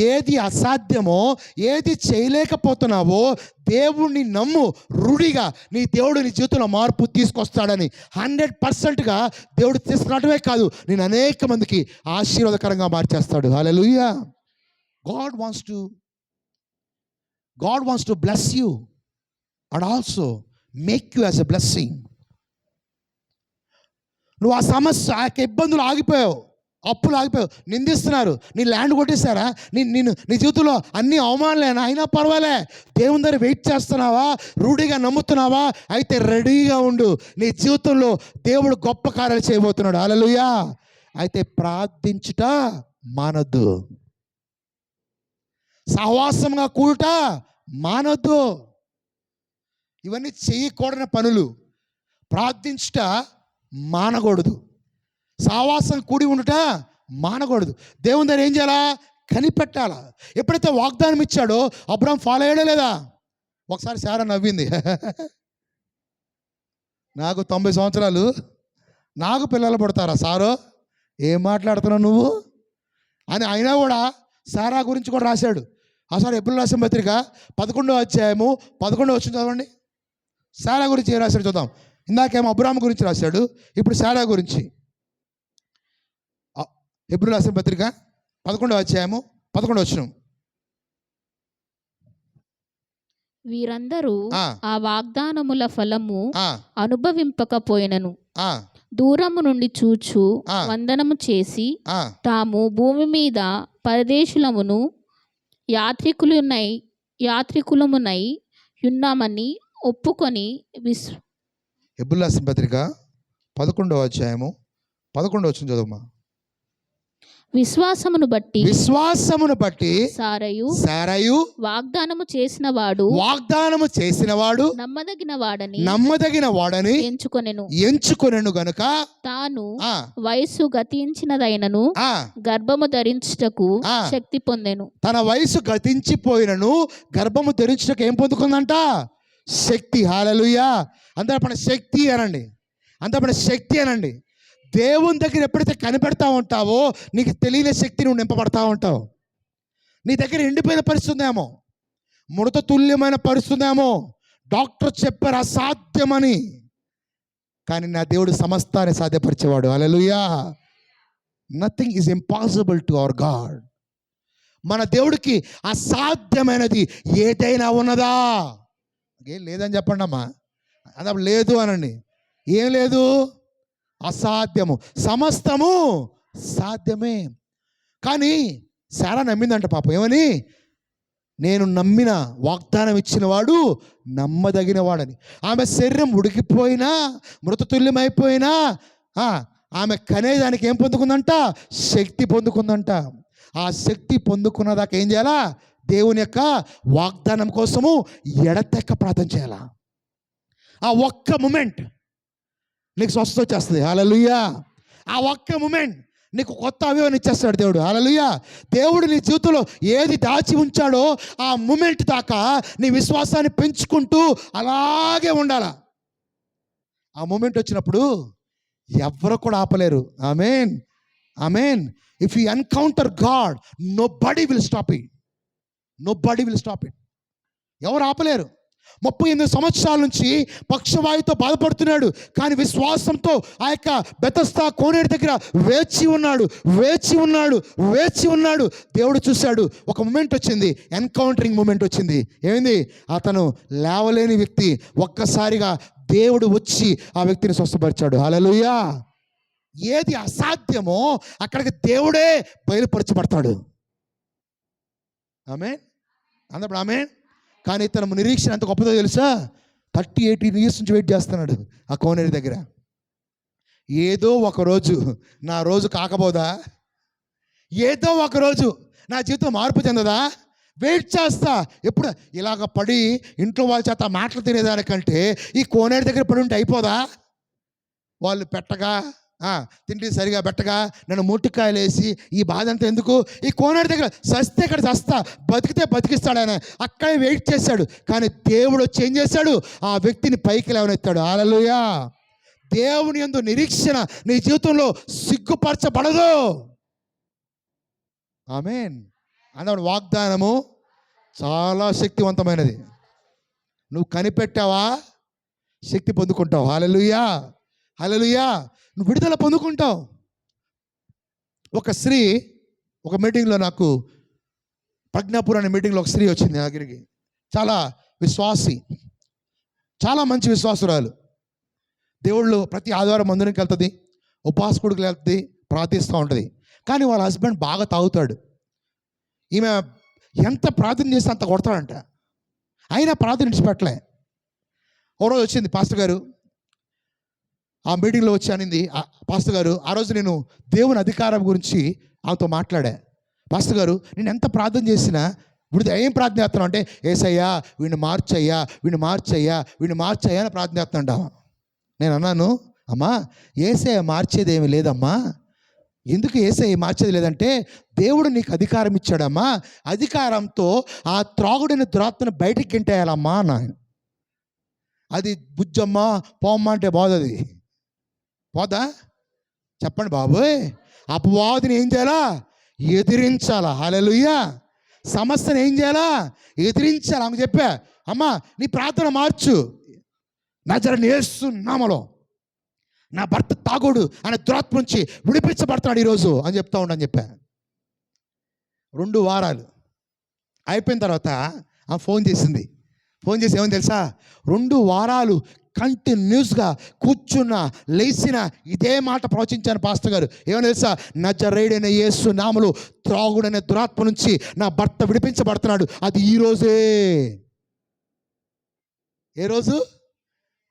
ఏది అసాధ్యమో, ఏది చేయలేకపోతున్నావో దేవుణ్ణి నమ్ము. రూఢిగా నీ దేవుడు నీ జీవితంలో మార్పు తీసుకొస్తాడని 100%గా దేవుడు తీసుకురావడమే కాదు, నేను అనేక మందికి ఆశీర్వాదకరంగా మార్చేస్తాడు. హల్లెలూయా. God wants to bless you and also make you as a blessing. నువ్వు ఆ సమస్య, ఆ యొక్క ఇబ్బందులు ఆగిపోయావు. అప్పులు ఆగిపోయావు, నిందిస్తున్నారు, నీ ల్యాండ్ కొట్టేశారా, నీ జీవితంలో అన్ని అవమానాలేనా, అయినా పర్వాలే, దేవుని దగ్గర వెయిట్ చేస్తున్నావా, రూఢిగా నమ్ముతున్నావా, అయితే రెడీగా ఉండు, నీ జీవితంలో దేవుడు గొప్ప కార్యాలు చేయబోతున్నాడు. హల్లెలూయా. అయితే ప్రార్థించుట మానొద్దు, సహవాసంగా కూడుట మానొద్దు. ఇవన్నీ చేయకూడని పనులు. ప్రార్థించుట మానకూడదు, సావాసం కూడి ఉండుట మానకూడదు. దేవుని దగ్గర ఏం చేయాలా, కనిపెట్టాలా. ఎప్పుడైతే వాగ్దానం ఇచ్చాడో అబ్రాహాం ఫాలో అయ్యాడో లేదా. ఒకసారి శారా నవ్వింది, నాకు 90 సంవత్సరాలు, నాకు పిల్లలు పుడతారా సారో, ఏం మాట్లాడుతున్నావు నువ్వు అని. అయినా కూడా శారా గురించి కూడా రాశాడు. ఆ సార్ ఎప్పుడు రాసిన పత్రిక 11వ అధ్యాయము 11వ వచనం చదవండి. శారా గురించి ఏం రాశాడు చూద్దాం. ఇందాకేమో అబ్రాహాం గురించి రాశాడు, ఇప్పుడు శారా గురించి. ఎప్పుడు రాసిన పత్రిక 11వ అధ్యాయము 11వ వచనం. వీరందరూ ఆ వాగ్దానముల ఫలము అనుభవింపకపోయినను దూరము నుండి చూచు వందనము చేసి తాము భూమి మీద పరదేశులమును యాత్రికులమునై ఉన్నామని ఒప్పుకొని ఎబ్రాయిము రాసిన పత్రిక 11వ అధ్యాయము 11వ వచనం చదువుమా. విశ్వాసమును బట్టి సారయు వాగ్దానము చేసిన వాడు నమ్మదగిన వాడని ఎంచుకొనెను గనుక తాను వయసు గతించినదైనను గర్భము ధరించుటకు శక్తి పొందెను. తన వయసు గతించిపోయినను గర్భము ధరించుటకు ఏం పొందుకుందంట, శక్తి. హల్లెలూయా. అందరూ శక్తి అనండి, అందరూ శక్తి అనండి. దేవుని దగ్గర ఎప్పుడైతే కనిపెడతా ఉంటావో నీకు తెలియని శక్తి నువ్వు నింపబడతా ఉంటావు. నీ దగ్గర ఎండిపోయిన పరిస్థితి ఉందేమో, ముడత తుల్యమైన పరిస్థితి ఉందేమో, డాక్టర్ చెప్పారు అసాధ్యమని, కానీ నా దేవుడు సమస్తాన్ని సాధ్యపరిచేవాడు. హల్లెలూయా. Nothing is impossible to our God. మన దేవుడికి అసాధ్యమైనది ఏదైనా ఉన్నదా? ఏం లేదని చెప్పండి అమ్మా, అన్నప్పుడు లేదు అనండి. ఏం లేదు, అసాధ్యము, సమస్తము సాధ్యమే. కానీ శారా నమ్మిందంట పాపం. ఏమని? నేను నమ్మిన, వాగ్దానం ఇచ్చిన వాడు నమ్మదగిన వాడని. ఆమె శరీరం ఉడికిపోయినా, మృతతుల్యమైపోయినా ఆమె కనేదానికి ఏం పొందుకుందంట, శక్తి పొందుకుందంట. ఆ శక్తి పొందుకున్నదాకా ఏం చేయాలా, దేవుని యొక్క వాగ్దానం కోసము ఎడతెక్క ప్రార్థన చేయాలా. ఆ ఒక్క మూమెంట్ నీకు స్వస్థత వచ్చేస్తుంది. హల్లెలూయా. ఆ ఒక్క మూమెంట్ నీకు కొత్త అవయవాన్ని ఇచ్చేస్తాడు దేవుడు. హల్లెలూయా. దేవుడు నీ జీవితంలో ఏది దాచి ఉంచాడో ఆ మూమెంట్ దాకా నీ విశ్వాసాన్ని పెంచుకుంటూ అలాగే ఉండాలా. ఆ మూమెంట్ వచ్చినప్పుడు ఎవరు కూడా ఆపలేరు. ఆమేన్, ఆమేన్. If you encounter God, nobody will stop it, nobody will stop it. ఎవరు ఆపలేరు. 38 సంవత్సరాల నుంచి పక్షవాయుతో బాధపడుతున్నాడు, కానీ విశ్వాసంతో ఆ యొక్క బెతస్దా కోనేరు దగ్గర వేచి ఉన్నాడు. దేవుడు చూశాడు. ఒక మూమెంట్ వచ్చింది, ఎన్కౌంటరింగ్ మూమెంట్ వచ్చింది. ఏమైంది? అతను లేవలేని వ్యక్తి ఒక్కసారిగా దేవుడు వచ్చి ఆ వ్యక్తిని స్వస్థపరిచాడు. హల్లెలూయా. ఏది అసాధ్యమో అక్కడికి దేవుడే బయలుపరచబడతాడు. ఆమేన్. అందరూ ఆమేన్. కానీ తన నిరీక్షణ ఎంత గొప్పదో తెలుసా? 38 ఇయర్స్ నుంచి వెయిట్ చేస్తున్నాడు ఆ కోనేరు దగ్గర. ఏదో ఒకరోజు నా రోజు కాకపోదా, ఏదో ఒకరోజు నా జీవితం మార్పు చెందదా, వెయిట్ చేస్తా. ఎప్పుడు ఇలాగ పడి ఇంట్లో వాళ్ళ చేత మాటలు తినేదానికంటే ఈ కోనేరు దగ్గర పడి ఉంటే అయిపోదా? వాళ్ళు పెట్టగా, తిండి సరిగా పెట్టగా, నన్ను ముట్టికాయలు వేసి ఈ బాధ అంతా ఎందుకు? ఈ కోనేరు దగ్గర సస్తే ఇక్కడ సస్తా, బతికితే బతికిస్తాడు ఆయన. అక్కడే వెయిట్ చేశాడు. కానీ దేవుడు వచ్చి ఏం చేశాడు? ఆ వ్యక్తిని పైకి లేవనెత్తాడు. హల్లెలూయా. దేవుని యందు నిరీక్షణ నీ జీవితంలో సిగ్గుపరచబడదు. ఆమేన్. అన్నప్పుడు వాగ్దానము చాలా శక్తివంతమైనది. నువ్వు కనిపెట్టావా, శక్తి పొందుకుంటావు. హల్లెలూయా, హల్లెలూయా. నువ్వు విడుదల పొందుకుంటావు. ఒక స్త్రీ, ఒక మీటింగ్లో నాకు ప్రజ్ఞాపూర్ అనే మీటింగ్లో ఒక స్త్రీ వచ్చింది నా దగ్గరికి. చాలా విశ్వాసి, చాలా మంచి విశ్వాసురాలు. దేవుళ్ళు ప్రతి ఆదివారం మందిరానికి వెళ్తుంది, ఉపాసకుడికి వెళ్తుంది, ప్రార్థిస్తూ ఉంటుంది. కానీ వాళ్ళ హస్బెండ్ బాగా తాగుతాడు. ఈమె ఎంత ప్రార్థన చేస్తే అంత కొడతాడంట. అయినా ప్రార్థన విడిచిపెట్టలే. ఓ రోజు వచ్చింది పాస్టర్ గారు, ఆ మీటింగ్లో వచ్చి అనింది, పాస్టర్ గారు ఆ రోజు నేను దేవుని అధికారం గురించి ఆమెతో మాట్లాడా. పాస్టర్ గారు నేను ఎంత ప్రార్థన చేసినా ఇప్పుడు ఏం ప్రార్థన చేస్తున్నావు అంటే, ఏసయ్యా వీడిని మార్చయ్యా, వీడిని మార్చయ్యా, వీడిని మార్చయ్యా అని ప్రార్థన చేస్తున్నాడు. నేను అన్నాను, అమ్మా ఏసయ్య మార్చేది ఏమి లేదమ్మా. ఎందుకు ఏసయ్య మార్చేది లేదంటే దేవుడు నీకు అధికారం ఇచ్చాడమ్మా, అధికారంతో ఆ త్రాగుడిని దురాత్మను బయటికి గెంటేయాలమ్మా అన్నా. అది బుజ్జమ్మా పోమ్మా అంటే పోదది, పోదా? చెప్పండి బాబోయ్. అపవాదిని ఏం చేయాలా? ఎదిరించాలా. హల్లెలూయా. సమస్యను ఏం చేయాలా? ఎదిరించాలి. ఆమె చెప్పా, అమ్మా నీ ప్రార్థన మార్చు, నజరేయుడైన యేసు నామములో నా భర్త తాగుడు అనే దురాత్మ నుంచి విడిపించబడతాడు ఈరోజు అని చెప్తా ఉండని చెప్పా. 2 వారాలు అయిపోయిన తర్వాత ఆమె ఫోన్ చేసింది. ఫోన్ చేసి ఏమని తెలుసా, 2 వారాలు కంటిన్యూస్గా కూర్చున్న లేచిన ఇదే మాట ప్రవచించాను పాస్టర్ గారు. ఏమని తెలుసా, నజరేయుడైన యేసు నామములో త్రాగుడనే దురాత్మ నుంచి నా భర్త విడిపించబడుతున్నాడు. అది ఈరోజే. ఏ రోజు?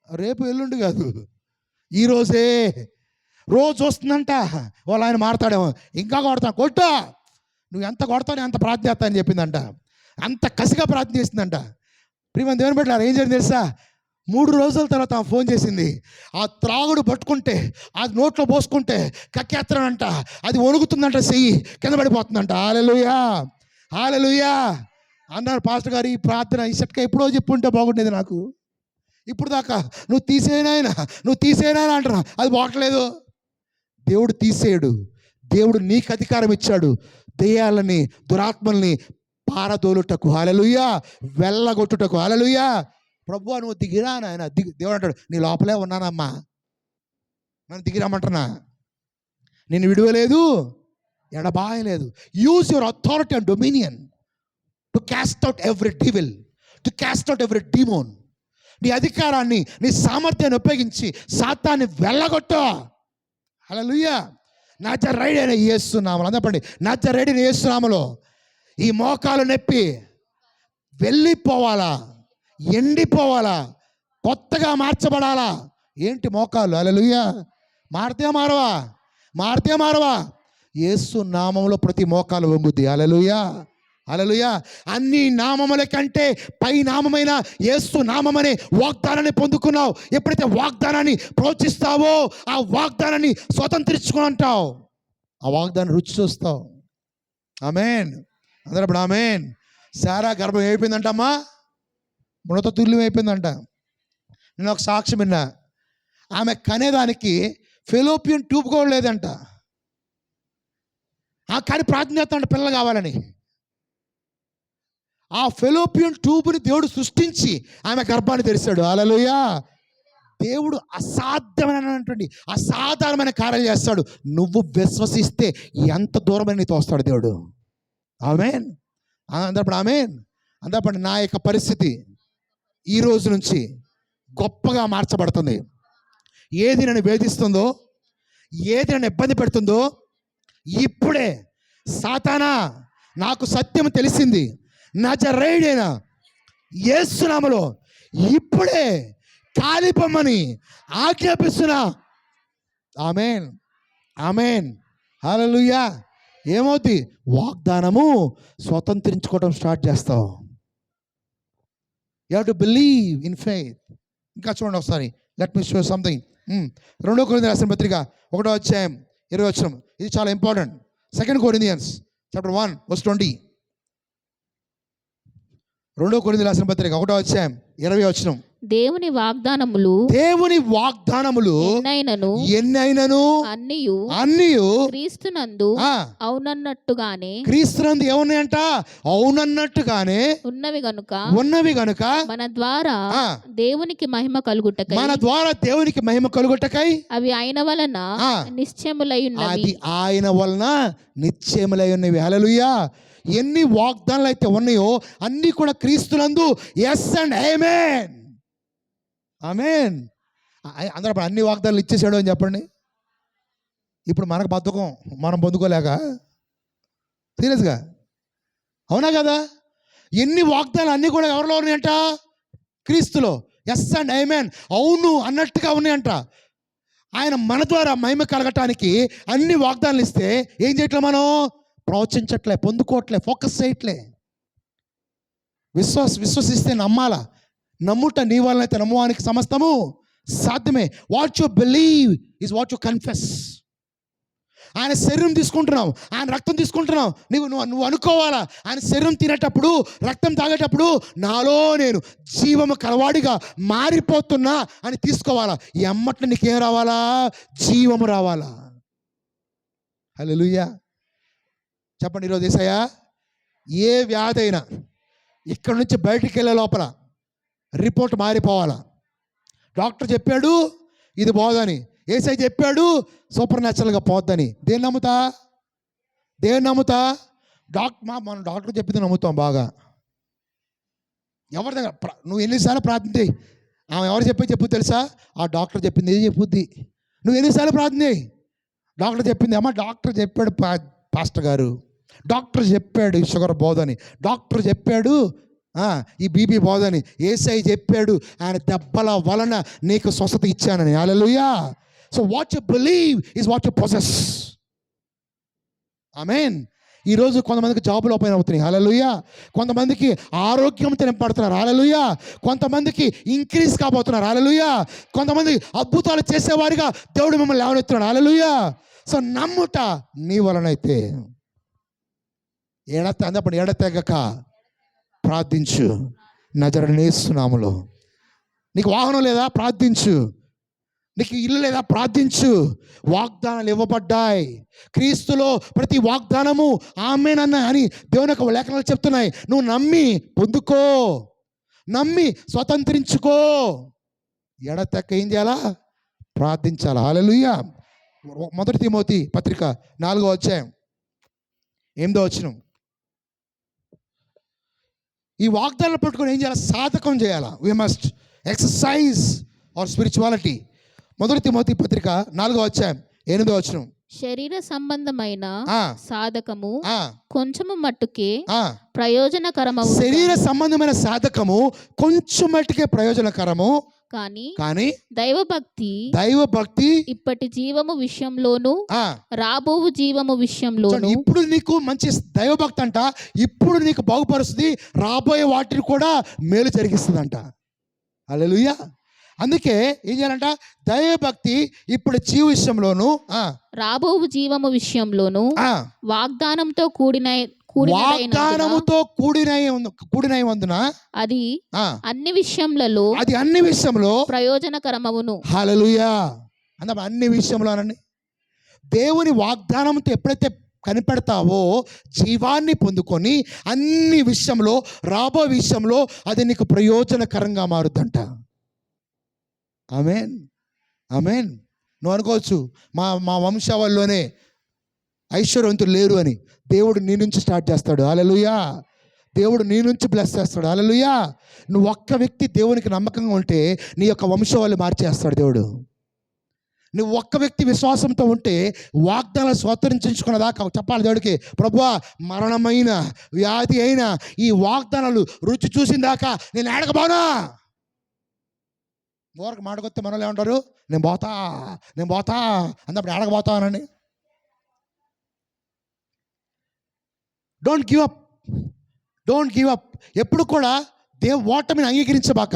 రేపు ఎల్లుండి కాదు, ఈరోజే. రోజు వస్తుందంట. వాళ్ళు ఆయన మారతాడేమో, ఇంకా కొడతాను, కొట్టా నువ్వు ఎంత కొడతావు నేను అంత ప్రార్థన చేస్తా అని చెప్పిందంట. అంత కసిగా ప్రార్థన చేసిందంట. ప్రియమైన దేవుని బిడ్డలారా, ఏం జరిగింది తెలుసా, 3 రోజుల తర్వాత ఆమె ఫోన్ చేసింది. ఆ త్రాగుడు పట్టుకుంటే, అది నోట్లో పోసుకుంటే కక్కేస్తానంట, అది వణుకుతుందంట, చెయ్యి కింద పడిపోతుందంట. హల్లెలూయా, హల్లెలూయా అన్నారు పాస్టర్ గారు. ఈ ప్రార్థన ఈ సట్కా ఎప్పుడో చెప్పుంటే బాగుండేది నాకు. ఇప్పుడు దాకా నువ్వు తీసేనాయన, నువ్వు తీసేనాయన అంటున్నా, అది బాగట్లేదు. దేవుడు తీసేయడు. దేవుడు నీకు అధికారం ఇచ్చాడు దెయ్యాలని దురాత్మల్ని పారదోలుటకు. హల్లెలూయా. వెళ్ళగొట్టుటకు. హల్లెలూయా. ప్రభువా నువ్వు దిగిరా నాయన. దేవుడు అంటాడు, నీ లోపలే ఉన్నానమ్మా, నన్ను దిగిరామంటున్నా, నేను విడువలేదు, ఎడబాయలేదు. Use your authority and dominion to cast out every devil, to cast out every demon. నీ అధికారాన్ని, నీ సామర్థ్యాన్ని ఉపయోగించి సాతాన్ని వెళ్ళగొట్టు. హల్లెలూయా. నజరేయుడైన యేసు నామములో చెప్పండి, నజరేయుడైన యేసు నామములో ఈ మోకాలు నొప్పి వెళ్ళిపోవాలా, ఎండిపోవాలా, కొత్తగా మార్చబడాలా. ఏంటి మోకాలు? హల్లెలూయా. మారితే మారవా, మారితే మారవా. యేసు నామములో ప్రతి మోకాలు వంగుద్ది. హల్లెలూయా, హల్లెలూయా. అన్ని నామముల కంటే పై నామమైన యేసు నామమనే వాగ్దానాన్ని పొందుకున్నావు. ఎప్పుడైతే వాగ్దానాన్ని ప్రోత్సహిస్తావో ఆ వాగ్దానాన్ని స్వతంత్రించుకుంటావు, ఆ వాగ్దానాన్ని రుచి చూస్తావు. ఆమేన్. అందరూ ఇప్పుడు ఆమేన్. సారా గర్భం అయిపోయిందంటమ్మా, మృత తుల్యం అయిపోయిందంట. నేను ఒక సాక్ష్యం విన్నా, ఆమె కనేదానికి ఫెలోపియన్ ట్యూబ్ కూడా లేదంట. కానీ ప్రార్థన చేస్తాంట పిల్లలు కావాలని. ఆ ఫెలోపియన్ ట్యూబ్ని దేవుడు సృష్టించి ఆమె గర్భాన్ని తెరిచాడు. హల్లెలూయా. దేవుడు అసాధ్యమైనటువంటి అసాధారణమైన కార్యాలు చేస్తాడు. నువ్వు విశ్వసిస్తే ఎంత దూరమైన నీతో వస్తాడు దేవుడు. ఆమేన్. అందరూ ఆమేన్. అందరూ నా యొక్క పరిస్థితి ఈ రోజు నుంచి గొప్పగా మార్చబడుతుంది. ఏది నన్ను వేధిస్తుందో, ఏది నన్ను ఇబ్బంది పెడుతుందో, ఇప్పుడే సాతానా నాకు సత్యం తెలిసింది, నజరేయుడైన యేసు నామములో ఇప్పుడే కాలిపోమని ఆజ్ఞాపిస్తున్నా. ఆమేన్, ఆమేన్, హల్లెలూయా. ఏమవుద్ది? వాగ్దానము స్వతంత్రించుకోవడం స్టార్ట్ చేస్తావు. You have to believe in faith. ఇంకా చూడండి ఒకసారి, లెట్ మీ షో సంథింగ్. 2 కొరింథీయులకు రాసిన పత్రిక 1వ అధ్యాయం 20వ వచనం. ఇది చాలా ఇంపార్టెంట్. 2 Corinthians chapter 1 verse 20. 2 కొరింథీయులకు రాసిన పత్రిక 1వ అధ్యాయం 20వ వచనం. దేవుని వాగ్దానములు ఎన్నైనను అన్నియు క్రీస్తునందు అవునన్నట్టుగానే, క్రీస్తునందు ఏమున్నాయంట? అవునన్నట్టుగానే ఉన్నవి గనుక మన ద్వారా దేవునికి మహిమ కలుగుటకై అవి ఆయన వలన నిశ్చయములై ఉన్నవి. అది ఆయన వలన నిశ్చయములై ఉన్నవి. హల్లెలూయా. ఎన్ని వాగ్దానాలు అయితే ఉన్నాయో అన్ని కూడా క్రీస్తునందు ఎస్ అండ్ ఆమేన్, ఆమేన్. అందరూ అన్ని వాగ్దానాలు ఇచ్చేసాడు అని చెప్పండి. ఇప్పుడు మనకు బద్ధకం, మనం పొందుకోలేక. సీరియస్గా అవునా కదా? ఎన్ని వాగ్దానాలు అన్నీ కూడా ఎవరిలో ఉన్నాయంట? క్రీస్తులో. ఎస్ అండ్ ఆమేన్, అవును అన్నట్టుగా ఉన్నాయంట. ఆయన మన ద్వారా మహిమ కలగటానికి అన్ని వాగ్దానాలు ఇస్తే ఏం చేయట్లే, మనం ప్రవచించట్లే, పొందుకోవట్లే, ఫోకస్ చేయట్లే. విశ్వసిస్తే నమ్మాలా. నమ్ముట నీ వలన అయితే నమ్మవానికి సమస్తము సాధ్యమే. What you believe is what you confess. ఆయన శరీరం తీసుకుంటున్నావు, ఆయన రక్తం తీసుకుంటున్నావు, నువ్వు అనుకోవాలా, ఆయన శరీరం తినేటప్పుడు, రక్తం తాగేటప్పుడు నాలో నేను జీవము కలవాడిగా మారిపోతున్నా అని తీసుకోవాలా. ఈ అమ్మట్ల నీకేం రావాలా? జీవము రావాలా. హల్లెలూయా. చెప్పండి ఈరోజు యేసయ్యా, ఏ వ్యాధి అయినా ఇక్కడ నుంచి బయటికి వెళ్ళే లోపల రిపోర్ట్ మారిపోవాలా. డాక్టర్ చెప్పాడు ఇది పోదని, యేసయ్య చెప్పాడు సూపర్ న్యాచురల్గా పోద్దని. దేన్ని నమ్ముతా? మనం డాక్టర్ చెప్పింది నమ్ముతాం బాగా. ఎవరి దగ్గర నువ్వు ఎన్నిసార్లు ప్రార్థన చేయి, ఆమె ఎవరు చెప్పు తెలుసా? ఆ డాక్టర్ చెప్పింది ఏది చెప్పుద్ది. నువ్వు ఎన్నిసార్లు ప్రార్థన చేయి, డాక్టర్ చెప్పింది, అమ్మ డాక్టర్ చెప్పాడు పాస్టర్ గారు, డాక్టర్ చెప్పాడు ఈ షుగర్ పోదని, డాక్టర్ చెప్పాడు ఈ బీపీ పోదని, యేసయ్య చెప్పాడు ఆయన దెబ్బల వలన నీకు స్వస్థత ఇచ్చానని. హల్లెలూయా. So what you believe is what you possess. ఆమేన్. ఈరోజు కొంతమందికి జాబులు ఓపెన్ అవుతున్నాయి. హల్లెలూయా. కొంతమందికి ఆరోగ్యంతో నింపడుతున్నారు. హల్లెలూయా. కొంతమందికి ఇంక్రీజ్ కాబోతున్నారు. హల్లెలూయా. కొంతమంది అద్భుతాలు చేసేవారిగా దేవుడు మిమ్మల్ని లేవనెత్తున్నాడు. హల్లెలూయా. సో నమ్ముట నీ వలనైతే ఎడతెగక ప్రార్థించు నజరేయుడైన యేసు నామములో. నీకు వాహనం లేదా? ప్రార్థించు. నీకు ఇల్లు లేదా? ప్రార్థించు. వాగ్దానాలు ఇవ్వబడ్డాయి క్రీస్తులో. ప్రతి వాగ్దానము ఆమేన్ అని దేవుని యొక్క లేఖనాలు చెప్తున్నాయి. నువ్వు నమ్మి పొందుకో, నమ్మి స్వతంత్రించుకో. ఎడతెక్క ఏం చేయాలా? ప్రార్థించాలా. హల్లెలూయా. 1 తిమోతి పత్రిక 4వ అధ్యాయం 8వ వచనం. ఈ వాగ్దానాలు పట్టుకొని ఏం చేయాలి? సాధకం చేయాలా. We must exercise our spirituality. 1 Timothy పత్రిక 4వ అధ్యాయం 8వ వచనం. శరీర సంబంధమైన సాధకము కొంచెము మట్టుకే ఆ ప్రయోజనకరమవు. శరీర సంబంధమైన సాధకము కొంచెం మట్టుకే ప్రయోజనకరము, కానీ దైవభక్తి ఇప్పటి జీవము విషయంలోను రాబోవు జీవము విషయంలోను. ఇప్పుడు నీకు మంచి దైవభక్తి అంట, ఇప్పుడు నీకు బాగుపరుస్తుంది, రాబోయే వాటిని కూడా మేలు జరిగిస్తుందంట. హల్లెలూయా. అందుకే ఏం చేయాలంట? దైవభక్తి ఇప్పుడు జీవ విషయంలోను రాబోవు జీవము విషయంలోను వాగ్దానంతో కూడినై వందున అది అన్ని విషయంలో ప్రయోజనకరమవును. హల్లెలూయా. అందుకే అన్ని విషయంలోనండి దేవుని వాగ్దానంతో ఎప్పుడైతే కనిపెడతావో జీవాన్ని పొందుకొని అన్ని విషయంలో, రాబో విషయంలో అది నీకు ప్రయోజనకరంగా మారుద్దంట. ఆమేన్, ఆమేన్. నువ్వు అనుకోవచ్చు మా వంశావళిలోనే ఐశ్వర్యవంతులు లేరు అని. దేవుడు నీ నుంచి స్టార్ట్ చేస్తాడు. హల్లెలూయా. దేవుడు నీ నుంచి బ్లెస్ చేస్తాడు. హల్లెలూయా. నువ్వు ఒక్క వ్యక్తి దేవునికి నమ్మకంగా ఉంటే నీ యొక్క వంశావళి మార్చేస్తాడు దేవుడు. నువ్వు ఒక్క వ్యక్తి విశ్వాసంతో ఉంటే వాగ్దానాలు స్వతంత్రించుకున్నదాకా చెప్పాలి దేవుడికి, ప్రభువా మరణమైన వ్యాధి అయినా ఈ వాగ్దానాలు రుచి చూసిన దాకా నేను ఏడకపోనా. ఊరకు మాటకొస్తే మనలో ఏమంటారు? నేను పోతా అన్నప్పుడు ఏడకపోతానని. Don't give up. ఎప్పుడు కూడా ఓటమిని అంగీకరించబాక.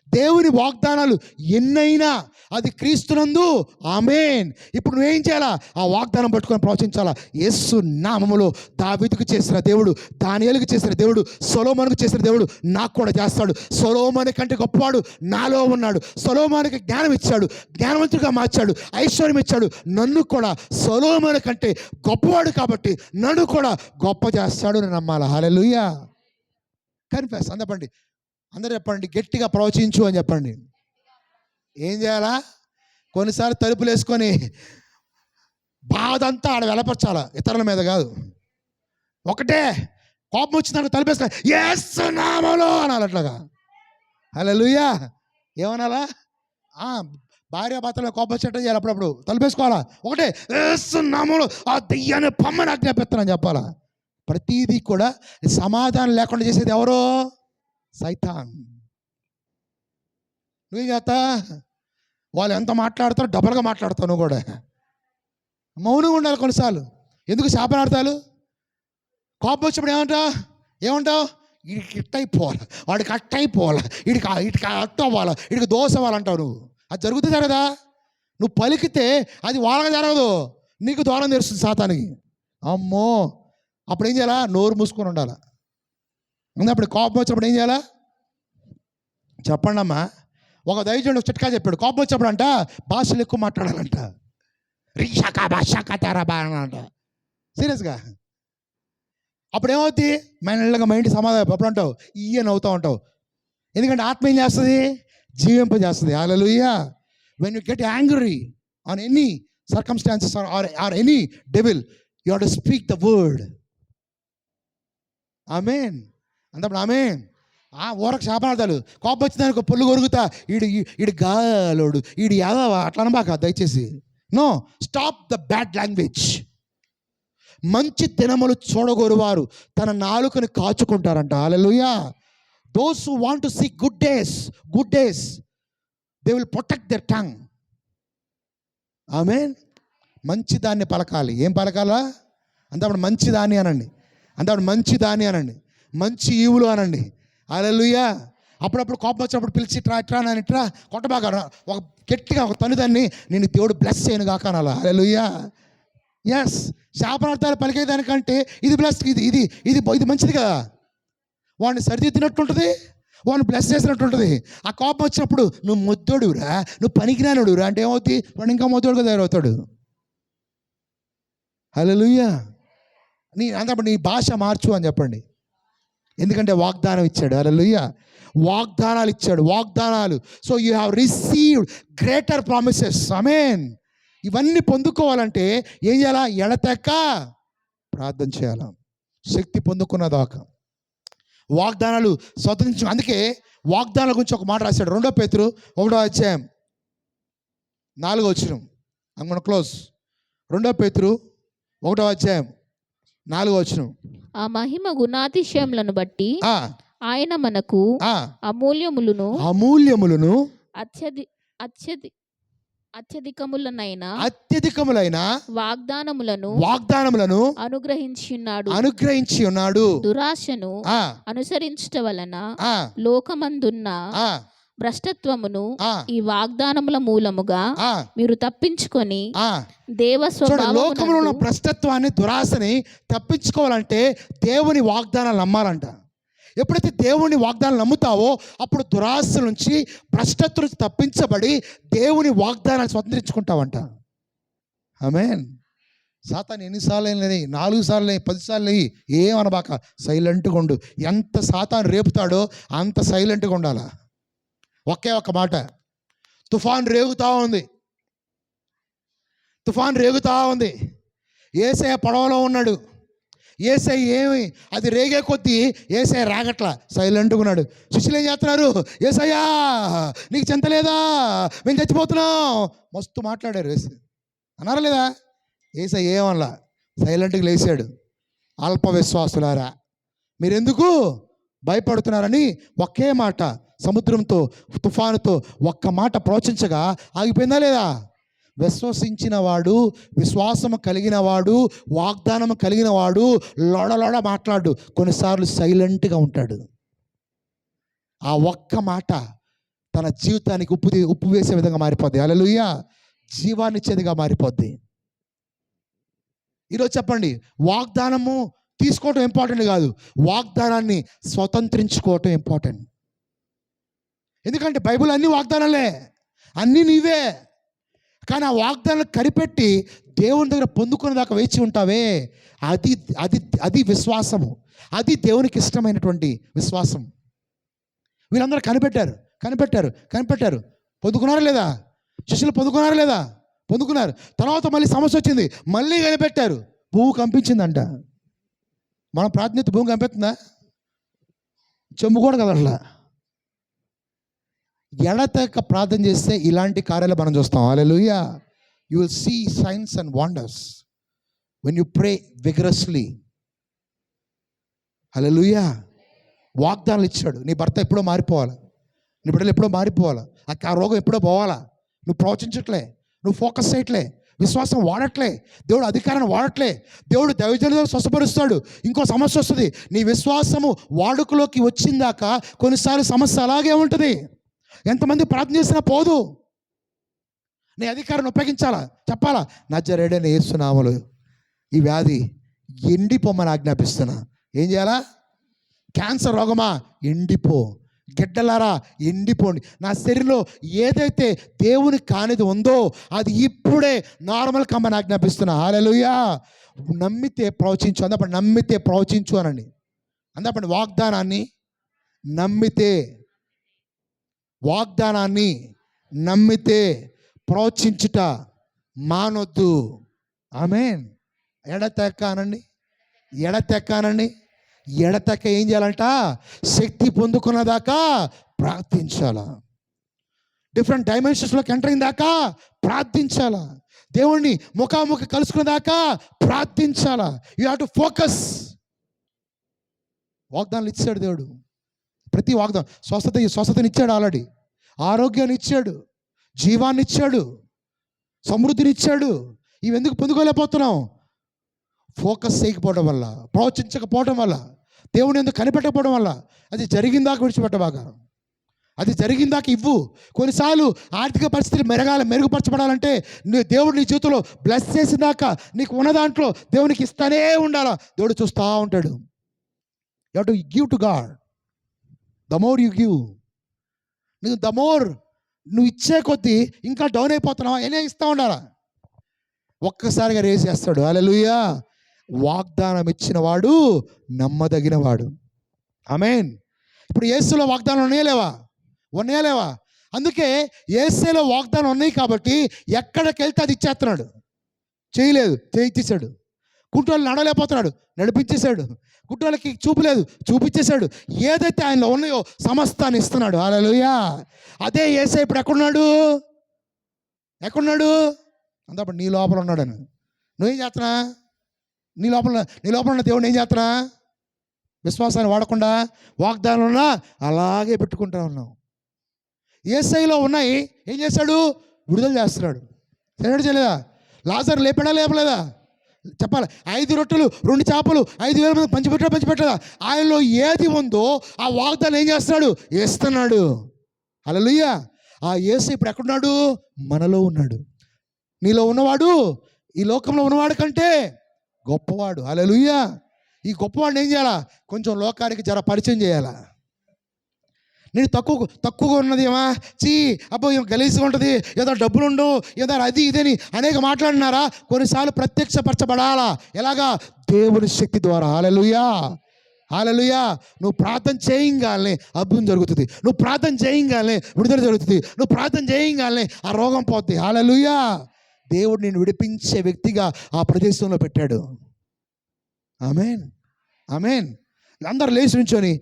దేవుని వాగ్దానాలు ఎన్నైనా అది క్రీస్తునందు ఆమేన్. ఇప్పుడు నువ్వేం చేయాలా? ఆ వాగ్దానం పట్టుకొని ప్రవచించాలా. యేసు నామములో దావీదుకు చేసిన దేవుడు, దానియేలుకు చేసిన దేవుడు, సొలొమోనుకు చేసిన దేవుడు నాకు కూడా చేస్తాడు. సొలొమోను కంటే గొప్పవాడు నాలో ఉన్నాడు. సొలొమోనుకి జ్ఞానం ఇచ్చాడు, జ్ఞానవంతుడిగా మార్చాడు, ఐశ్వర్యం ఇచ్చాడు. నన్ను కూడా సొలొమోను కంటే గొప్పవాడు కాబట్టి నన్ను కూడా గొప్ప చేస్తాడు అని నమ్మాలా. హల్లెలూయా. కన్ఫెస్. అందరూ చెప్పండి, గట్టిగా ప్రవచించు అని చెప్పండి. ఏం చేయాలా? కొన్నిసార్లు తలుపులు వేసుకొని బాధ అంతా ఆడ వెలపరచాలా, ఇతరుల మీద కాదు. ఒకటే కోపం వచ్చిందంటే తలుపు వేసుకొని యేసు నామములో అనాలి. అట్లాగా. హల్లెలూయా. ఏమనాలా? భార్య భర్తల కోపం చెట్ట చేయాలి, అప్పుడప్పుడు తలపేసుకోవాలా, ఒకటే నామములో ఆ దెయ్యాన్ని పమ్మని ఆజ్ఞాపిస్తున్నాను చెప్పాలా. ప్రతిదీ కూడా సమాధానం లేకుండా చేసేది ఎవరో? సైతాన్. నువ్వేం చేస్తా, వాళ్ళు ఎంత మాట్లాడతారో డబల్గా మాట్లాడతావు నువ్వు కూడా. మౌనంగా ఉండాలి కొన్నిసార్లు. ఎందుకు శాపనార్థాలు? కోపం వచ్చినప్పుడు ఏమంటావు? వీడికి ఇట్ట అయిపోవాలి, వాడికి అట్ట అయిపోవాలి, వీడికి అట్ట అవ్వాలి, వీడికి దోశ అవ్వాలంటావు నువ్వు. అది జరుగుతుంది కదా. నువ్వు పలికితే అది వాళ్ళగా జరగదు, నీకు దూరం తెరుస్తుంది సాతానికి. అమ్మో, అప్పుడు ఏం చేయాలా? నోరు మూసుకొని ఉండాలి. అప్పుడు కోపం వచ్చినప్పుడు ఏం చేయాలా చెప్పండి అమ్మా. ఒక దైవజనుడు చిట్కా చెప్పాడు, కోపం వచ్చినప్పుడు అంట భాషలు ఎక్కువ మాట్లాడాలంట. రీషాక భాషాక తెరబా అంట. సీరియస్గా. అప్పుడు ఏమవుతుంది? మెల్లగా మైండ్ సమాధానం అప్పుడు అంటావు ఈయన అవుతూ ఉంటావు. ఎందుకంటే ఆత్మ ఏం చేస్తుంది? జీవింపజేస్తుంది. హల్లెలూయా. When you get angry on any circumstances or any devil, you have to speak the word. ఆమేన్. అంతప్పుడు ఆమేన్. ఊరకు శాపనార్థాలు. కోపం వచ్చిందానికి పొల్లు కొరుగుతా, ఈడు గాలోడు, ఈడు యాదవ అట్లా అనబాక దయచేసి. No, stop the bad language. మంచి దినములు చూడగోరువారు తన నాలుకను కాచుకుంటారంట. హల్లెలూయా. Those who want to see good days they will protect their tongue. ఆమేన్. మంచి దాన్ని పలకాలి. ఏం పలకాలా? అంతప్పుడు మంచి దాన్ని అనండి, అంతప్పుడు మంచి దాన్ని అనండి, మంచి ఈవులు అనండి. హల్లెలూయా. అప్పుడప్పుడు కోపం వచ్చినప్పుడు పిలిచి ఇట్రా ఇట్రా కొట్టబాగా, ఒక గట్టిగా ఒక తనుదాన్ని నేను దేవుడు బ్లెస్ చేయను కాక అనాలా. హల్లెలూయా. ఎస్. శాపనార్థాలు పలికేదానికంటే ఇది బ్లెస్, ఇది మంచిది కదా. వాడిని సరిదిద్దినట్టుంటుంది, వాడిని బ్లెస్ చేసినట్టుంటుంది. ఆ కోపం వచ్చినప్పుడు నువ్వు మొద్దోడురా, నువ్వు పనికిరానుడురా అంటే ఏమవుతుంది? వాడు ఇంకా మొద్దోడుగా తయారవుతాడు. హల్లెలూయా. అంతప్పుడు నీ భాష మార్చు అని చెప్పండి. ఎందుకంటే వాగ్దానం ఇచ్చాడు. హల్లెలూయా. వాగ్దానాలు ఇచ్చాడు, వాగ్దానాలు. So you have received greater promises. ఆమేన్. ఇవన్నీ పొందుకోవాలంటే ఏం చేయాలా? ఎడతెక్క ప్రార్థన చేయాలా, శక్తి పొందుకున్నదాకా. వాగ్దానాలు స్వతంత్రించు. అందుకే వాగ్దానాల గురించి ఒక మాట రాశాడు. 2 పేతురు 1వ అధ్యాయం 4వ వచనం. I'm gonna close. 2 పేతురు 1వ అధ్యాయం 4వ వచనం. ఆ మహిమ గుణాతిశయములను బట్టి ఆయన మనకు అమూల్యములను అత్యధికములైన వాగ్దానములను అనుగ్రహించి ఉన్నాడు. దురాశను అనుసరించుట వలన లోకమందున్న భ్రష్టత్వమును ఈ వాగ్దానముల మూలముగా మీరు తప్పించుకొని లోకంలో ఉన్న భ్రష్టత్వాన్ని, దురాశని తప్పించుకోవాలంటే దేవుని వాగ్దానాలు నమ్మాలంట. ఎప్పుడైతే దేవుని వాగ్దానాలు నమ్ముతావో అప్పుడు దురాశ నుంచి, భ్రష్టత్వం నుంచి తప్పించబడి దేవుని వాగ్దానాలు స్వతంత్రించుకుంటావంట. ఆమేన్. సాతాను ఎన్నిసార్లు అయినది? 4 సార్లు, 10 సార్లు ఏమనబాక, సైలెంట్గా ఉండు. ఎంత సాతాను రేపుతాడో అంత సైలెంట్గా ఉండాలా. ఒకే ఒక మాట, తుఫాన్ రేగుతూ ఉంది. యేసయ్య పడవలో ఉన్నాడు. యేసయ్య ఏమి అది రేగే కొద్దీ యేసయ్య రాగట్లా, సైలెంట్గా ఉన్నాడు. శిష్యులు ఏం చేస్తున్నారు? యేసయ్యా నీకు చింత లేదా, మేము చచ్చిపోతున్నాం, మస్తు మాట్లాడారు. అన్నారా లేదా? యేసయ్య ఏమనలా, సైలెంట్గా లేచాడు. అల్ప విశ్వాసులారా మీరెందుకు భయపడుతున్నారని ఒకే మాట సముద్రంతో, తుఫానుతో ఒక్క మాట ప్రవచించగా ఆగిపోయిందా లేదా? విశ్వసించిన వాడు, విశ్వాసము కలిగిన వాడు, వాగ్దానము కలిగిన వాడు లోడ మాట్లాడు, కొన్నిసార్లు సైలెంట్గా ఉంటాడు. ఆ ఒక్క మాట తన జీవితానికి ఉప్పు వేసే విధంగా మారిపోద్ది. హల్లెలూయా. జీవాన్నిచ్చేదిగా మారిపోద్ది. ఈరోజు చెప్పండి, వాగ్దానము తీసుకోవటం ఇంపార్టెంట్ కాదు, వాగ్దానాన్ని స్వతంత్రించుకోవటం ఇంపార్టెంట్. ఎందుకంటే బైబిల్ అన్ని వాగ్దానాలే, అన్నీ నీవే. కానీ ఆ వాగ్దానాలు కనిపెట్టి దేవుని దగ్గర పొందుకునే దాకా వేచి ఉంటావే, అది విశ్వాసము. అది దేవునికి ఇష్టమైనటువంటి విశ్వాసం. వీళ్ళందరూ కనిపెట్టారు. పొందుకున్నారా లేదా? శిష్యులు పొందుకున్నారా లేదా? పొందుకున్నారు. తర్వాత మళ్ళీ సమస్య వచ్చింది, మళ్ళీ కనిపెట్టారు. భూమి కంపించిందంట. మనం ప్రార్థన భూమి కంపెత్తుందా? చెమ్ము కూడా కదా అట్లా. ఎడతెక్క ప్రార్థన చేస్తే ఇలాంటి కార్యాలు మనం చూస్తాం. హల్లెలూయా. You will see signs and wonders when you pray vigorously. హల్లెలూయా. వాగ్దానాలు ఇచ్చాడు. నీ భర్త ఎప్పుడో మారిపోవాలి, నీ బిడ్డలు ఎప్పుడో మారిపోవాలా, ఆ రోగం ఎప్పుడో పోవాలా. నువ్వు ప్రవచించట్లే, నువ్వు ఫోకస్ చేయట్లే, విశ్వాసం వాడట్లే, దేవుడు అధికారాన్ని వాడట్లే. దేవుడు దైవజనులను స్వస్థపరుస్తాడు. ఇంకో సమస్య వస్తుంది. నీ విశ్వాసము వాడుకలోకి వచ్చిందాక కొన్నిసార్లు సమస్య అలాగే ఉంటుంది. ఎంతమంది ప్రార్థన చేసినా పోదు. నీ అధికారాన్ని ఉపయోగించాలా, చెప్పాలా, నజరేయుడైన యేసు నామములో ఈ వ్యాధి ఎండిపోమని ఆజ్ఞాపిస్తున్నా. ఏం చేయాలా? క్యాన్సర్ రోగమా ఎండిపో, గిడ్డలారా ఎండిపోండి. నా శరీరంలో ఏదైతే దేవుని కానిది ఉందో అది ఇప్పుడే నార్మల్ కమ్మని ఆజ్ఞాపిస్తున్నా. హల్లెలూయా. నమ్మితే ప్రవచించు. అందపండి నమ్మితే ప్రవచించు అనండి. అందపండి వాగ్దానాన్ని నమ్మితే, వాగ్దానాన్ని నమ్మితే ప్రవచించుట మానొద్దు. ఆమేన్. ఎడతెక్క అనండి, ఎడతెక్క అనండి. ఎడతెక్క ఏం చేయాలంట? శక్తి పొందుకున్న దాకా ప్రార్థించాలా. డిఫరెంట్ డైమెన్షన్స్లోకి ఎంటర్ అయిన దాకా ప్రార్థించాలా. దేవుణ్ణి ముఖాముఖి కలుసుకున్న దాకా ప్రార్థించాలా. You have to focus. వాగ్దానాలు ఇచ్చాడు దేవుడు. ప్రతి వాగ్దానం స్వస్థతని ఇచ్చాడు, ఆల్రెడీ ఆరోగ్యాన్ని ఇచ్చాడు, జీవాన్ని ఇచ్చాడు, సమృద్ధిని ఇచ్చాడు. ఇవి ఎందుకు పొందుకోలేకపోతున్నాం? ఫోకస్ చేయకపోవడం వల్ల, ప్రవచించకపోవడం వల్ల, దేవుని ఎందుకు కనిపెట్టకపోవడం వల్ల. అది జరిగిందాక విడిచిపెట్టబాగా, అది జరిగిందాక ఇవ్వు. కొన్నిసార్లు ఆర్థిక పరిస్థితులు మెరుగుపరచబడాలంటే నువ్వు దేవుడు నీ జీవితంలో బ్లెస్ చేసిందాక నీకు ఉన్న దాంట్లో దేవునికి ఇస్తానే ఉండాలా. దేవుడు చూస్తూ ఉంటాడు. You have to give to God. The more you give, నువ్వు ద మోర్ నువ్వు ఇచ్చే కొద్దీ ఇంకా డౌన్ అయిపోతున్నావా, ఏనే ఇస్తూ ఉండాలా. ఒక్కసారిగా రేస్ చేస్తాడు. హల్లెలూయా. వాగ్దానం ఇచ్చిన వాడు నమ్మదగిన వాడు. ఆమేన్. ఇప్పుడు యేసులో వాగ్దానం ఉన్నాయా లేవా? ఉన్నాయా లేవా? అందుకే యేసులో వాగ్దానం ఉన్నాయి కాబట్టి ఎక్కడికి వెళ్తే అది ఇచ్చేస్తున్నాడు. చేయలేదు, చేయించేశాడు. గుడ్డోళ్ళు నడవలేకపోతున్నాడు, నడిపించేశాడు. గుడ్డోళ్ళకి చూపులేదు, చూపించేశాడు. ఏదైతే ఆయనలో ఉన్నాయో సమస్తాన్ని ఇస్తున్నాడు. హల్లెలూయా. అదే యేసు ఇప్పుడు ఎక్కడున్నాడు? ఎక్కడున్నాడు? అంతప్పుడు నీ లోపల ఉన్నాడని. నువ్వేం చేస్తున్నా? నీ లోపల ఉన్న దేవుడు ఏం చేస్తున్నా? విశ్వాసాన్ని వాడకుండా వాగ్దానం ఉన్నా అలాగే పెట్టుకుంటా ఉన్నావు. యేసయ్యలో ఉన్నాయి, ఏం చేశాడు? విడుదల చేస్తున్నాడు. చేయలేదా? లాజరు లేపలేదా? చెప్పాలి. 5 రొట్టెలు 2 చేపలు 5,000 మంది పంచిపెట్టదా? ఆయనలో ఏది ఉందో ఆ వాగ్దానం ఏం చేస్తున్నాడు? ఇస్తున్నాడు. హల్లెలూయా. ఆ యేసు ఇప్పుడు ఎక్కడున్నాడు? మనలో ఉన్నాడు. నీలో ఉన్నవాడు ఈ లోకంలో ఉన్నవాడు కంటే గొప్పవాడు. హల్లెలూయా. ఈ గొప్పవాడిని ఏం చేయాలా? కొంచెం లోకానికి జర పరిచయం చేయాలా. నేను తక్కువగా ఉన్నది ఏమా, అబ్బో ఏం గలీజ్గా ఉంటుంది, ఏదో డబ్బులు ఉండవు, ఏదో అది ఇదని అనేక మాట్లాడినారా? కొన్నిసార్లు ప్రత్యక్షపరచబడాలా. ఎలాగా? దేవుని శక్తి ద్వారా. హల్లెలూయా. హల్లెలూయా. నువ్వు ప్రార్థన చేయంగానే అద్భుతం జరుగుతుంది. నువ్వు ప్రార్థన చేయంగానే విడుదల జరుగుతుంది. నువ్వు ప్రార్థన చేయంగానే ఆ రోగం పోతుంది. హల్లెలూయా. దేవుడు నేను విడిపించే వ్యక్తిగా ఆ ప్రదేశంలో పెట్టాడు. ఆమేన్, ఆమేన్. అందరూ లేచి నుంచొని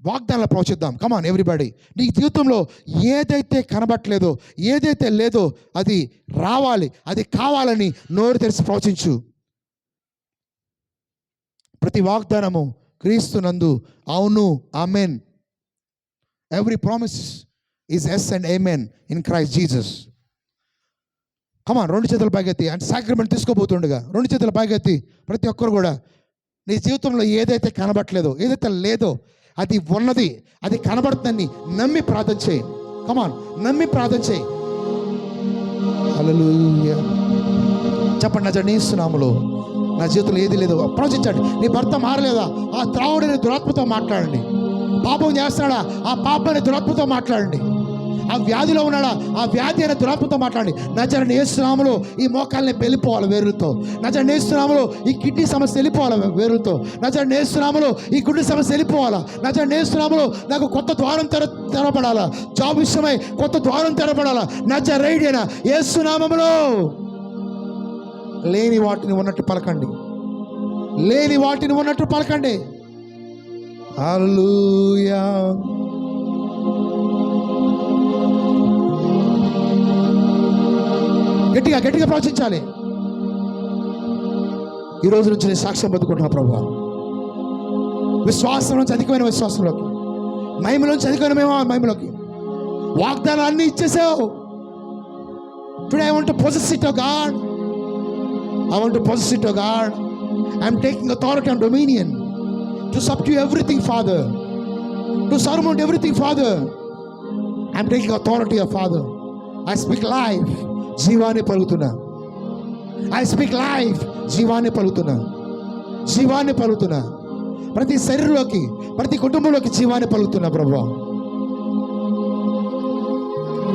వాగ్దానాలు ప్రవచిద్దాం. కమాన్ ఎవ్రీబడి. నీ జీవితంలో ఏదైతే కనబట్టలేదో, ఏదైతే లేదో అది రావాలి, అది కావాలని నోరు తెరిచి ప్రవచించు. ప్రతి వాగ్దానము క్రీస్తునందు అవును, ఆమెన్. Every promise is yes and amen in Christ Jesus. Come on 2 చేతుల పైకెత్తి, అంటే సాక్రిమెంట్ తీసుకోబోతుండగా 2 చేతుల పైకెత్తి ప్రతి ఒక్కరు కూడా నీ జీవితంలో ఏదైతే కనబట్టలేదో, ఏదైతే లేదో అది ఉన్నది, అది కనబడుతుందని నమ్మి ప్రార్థన చేయి. కమాన్ నమ్మి ప్రార్థన చేయి. హల్లెలూయా. చెప్పండి, నా జనేస్తున్నాములో నా జీవితంలో ఏది లేదో ప్రవచించండి. నీ భర్త మారలేదా? ఆ త్రావుడైన దురాత్మతో మాట్లాడండి. పాపం చేస్తున్నాడా? ఆ పాపాన్ని దురాత్మతో మాట్లాడండి. ఆ వ్యాధిలో ఉన్నాడా? ఆ వ్యాధి అయిన దురాత్మతో మాట్లాడండి. నజరేయుడైన యేసు నామములో ఈ మోకాల్ని వెళ్ళిపోవాలి వేరుతో. నజరేయుడైన యేసు నామములో ఈ కిడ్నీ సమస్య వెళ్ళిపోవాలి వేరుతో. నజరేయుడైన యేసు నామములో ఈ గుండె సమస్య వెళ్ళిపోవాలా. నజరేయుడైన యేసు నామములో నాకు కొత్త ద్వారం తెరపడాలా. జాబ్ విషయమై కొత్త ద్వారం తెరపడాలా. నజరేయుడైన యేసు నామములో. లేని వాటిని ఉన్నట్టు పలకండి, లేని వాటిని ఉన్నట్టు పలకండి. హల్లెలూయా. గట్టిగా గట్టిగా ప్రవచించాలి. ఈ రోజు నుంచి నేను సాక్ష్యం బతుకుంటున్నా ప్రభు. విశ్వాసం నుంచి అధికమైన విశ్వాసంలోకి, మహిమలోంచి అధికమైన మహిమలోకి. వాగ్దానాన్ని ఇచ్చేసావు. Today I want to possess it, oh God. I want to possess it, oh God. I am taking authority and dominion to subdue everything, Father. To surmount everything, Father. I am taking authority, oh Father. I speak life. జీవాన్ని పలుకుతున్నా. I speak life. జీవాన్ని పలుకుతున్నా. జీవాన్ని పలుకుతున్నా. ప్రతి శరీరంలోకి, ప్రతి కుటుంబంలోకి జీవాన్ని పలుకుతున్నా ప్రభువా.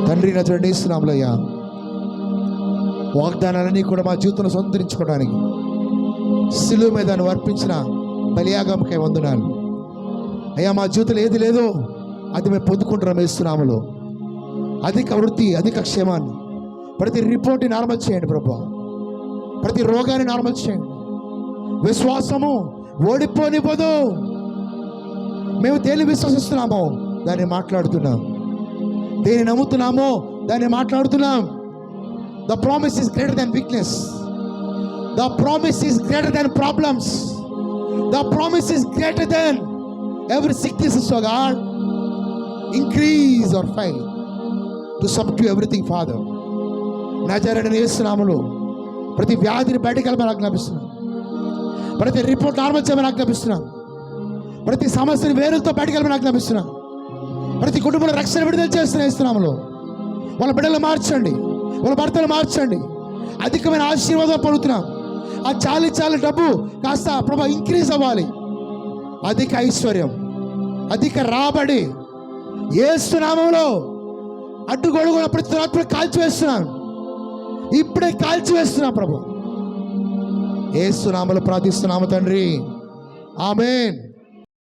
తండ్రి నజరేయుడైన యేసు నామములో అయ్యా, వాగ్దానాలన్నీ కూడా మా జీవితంలో స్వతంత్రించుకోవడానికి సిలువ మీద నువ్వు అర్పించిన బలియాగంకై వందనాలు అయ్యా. మా జీవితంలో ఏది లేదో అది మేము పొందుకుంటున్నాం యేసు నామములో. అధిక వృద్ధి, అధిక క్షేమాన్ని, ప్రతి రిపోర్ట్ని నార్మల్ చేయండి ప్రభువా. ప్రతి రోగాన్ని నార్మల్ చేయండి. విశ్వాసము ఓడిపోనివ్వదు. మేము దేన్ని విశ్వసిస్తున్నామో దాన్ని మాట్లాడుతున్నాం, దేన్ని నమ్ముతున్నామో దాన్ని మాట్లాడుతున్నాం. The promise is greater than weakness. The promise is greater than problems. The promise is greater than every sickness, so God. Increase our faith to subdue everything, Father. నజరేయుడైన యేసు నామములో ప్రతి వ్యాధిని బయటకు వెళ్ళమని ఆజ్ఞాపిస్తున్నాం. ప్రతి రిపోర్ట్ నార్మల్ చేయమని ఆజ్ఞాపిస్తున్నాం. ప్రతి సమస్యని వేరులతో బయటకు వెళ్ళమని ఆజ్ఞాపిస్తున్నాం. ప్రతి కుటుంబంలో రక్షణ విడుదల చేస్తున్న యేసు నామములో వాళ్ళ బిడ్డలు మార్చండి, వాళ్ళ భర్తలు మార్చండి. అధికమైన ఆశీర్వాదం పొందుతున్నాం. ఆ చాలి డబ్బు కాస్త ప్రభా ఇంక్రీజ్ అవ్వాలి. అధిక ఐశ్వర్యం, అధిక రాబడి యేసు నామములో అడ్డుగోడుగున ప్రతి దురాత్మను కాల్చివేస్తున్నాను. ఇప్పుడే కాల్చివేస్తున్నా ప్రభు. యేసు నామములో ప్రార్థిస్తున్నాము తండ్రి. ఆమేన్.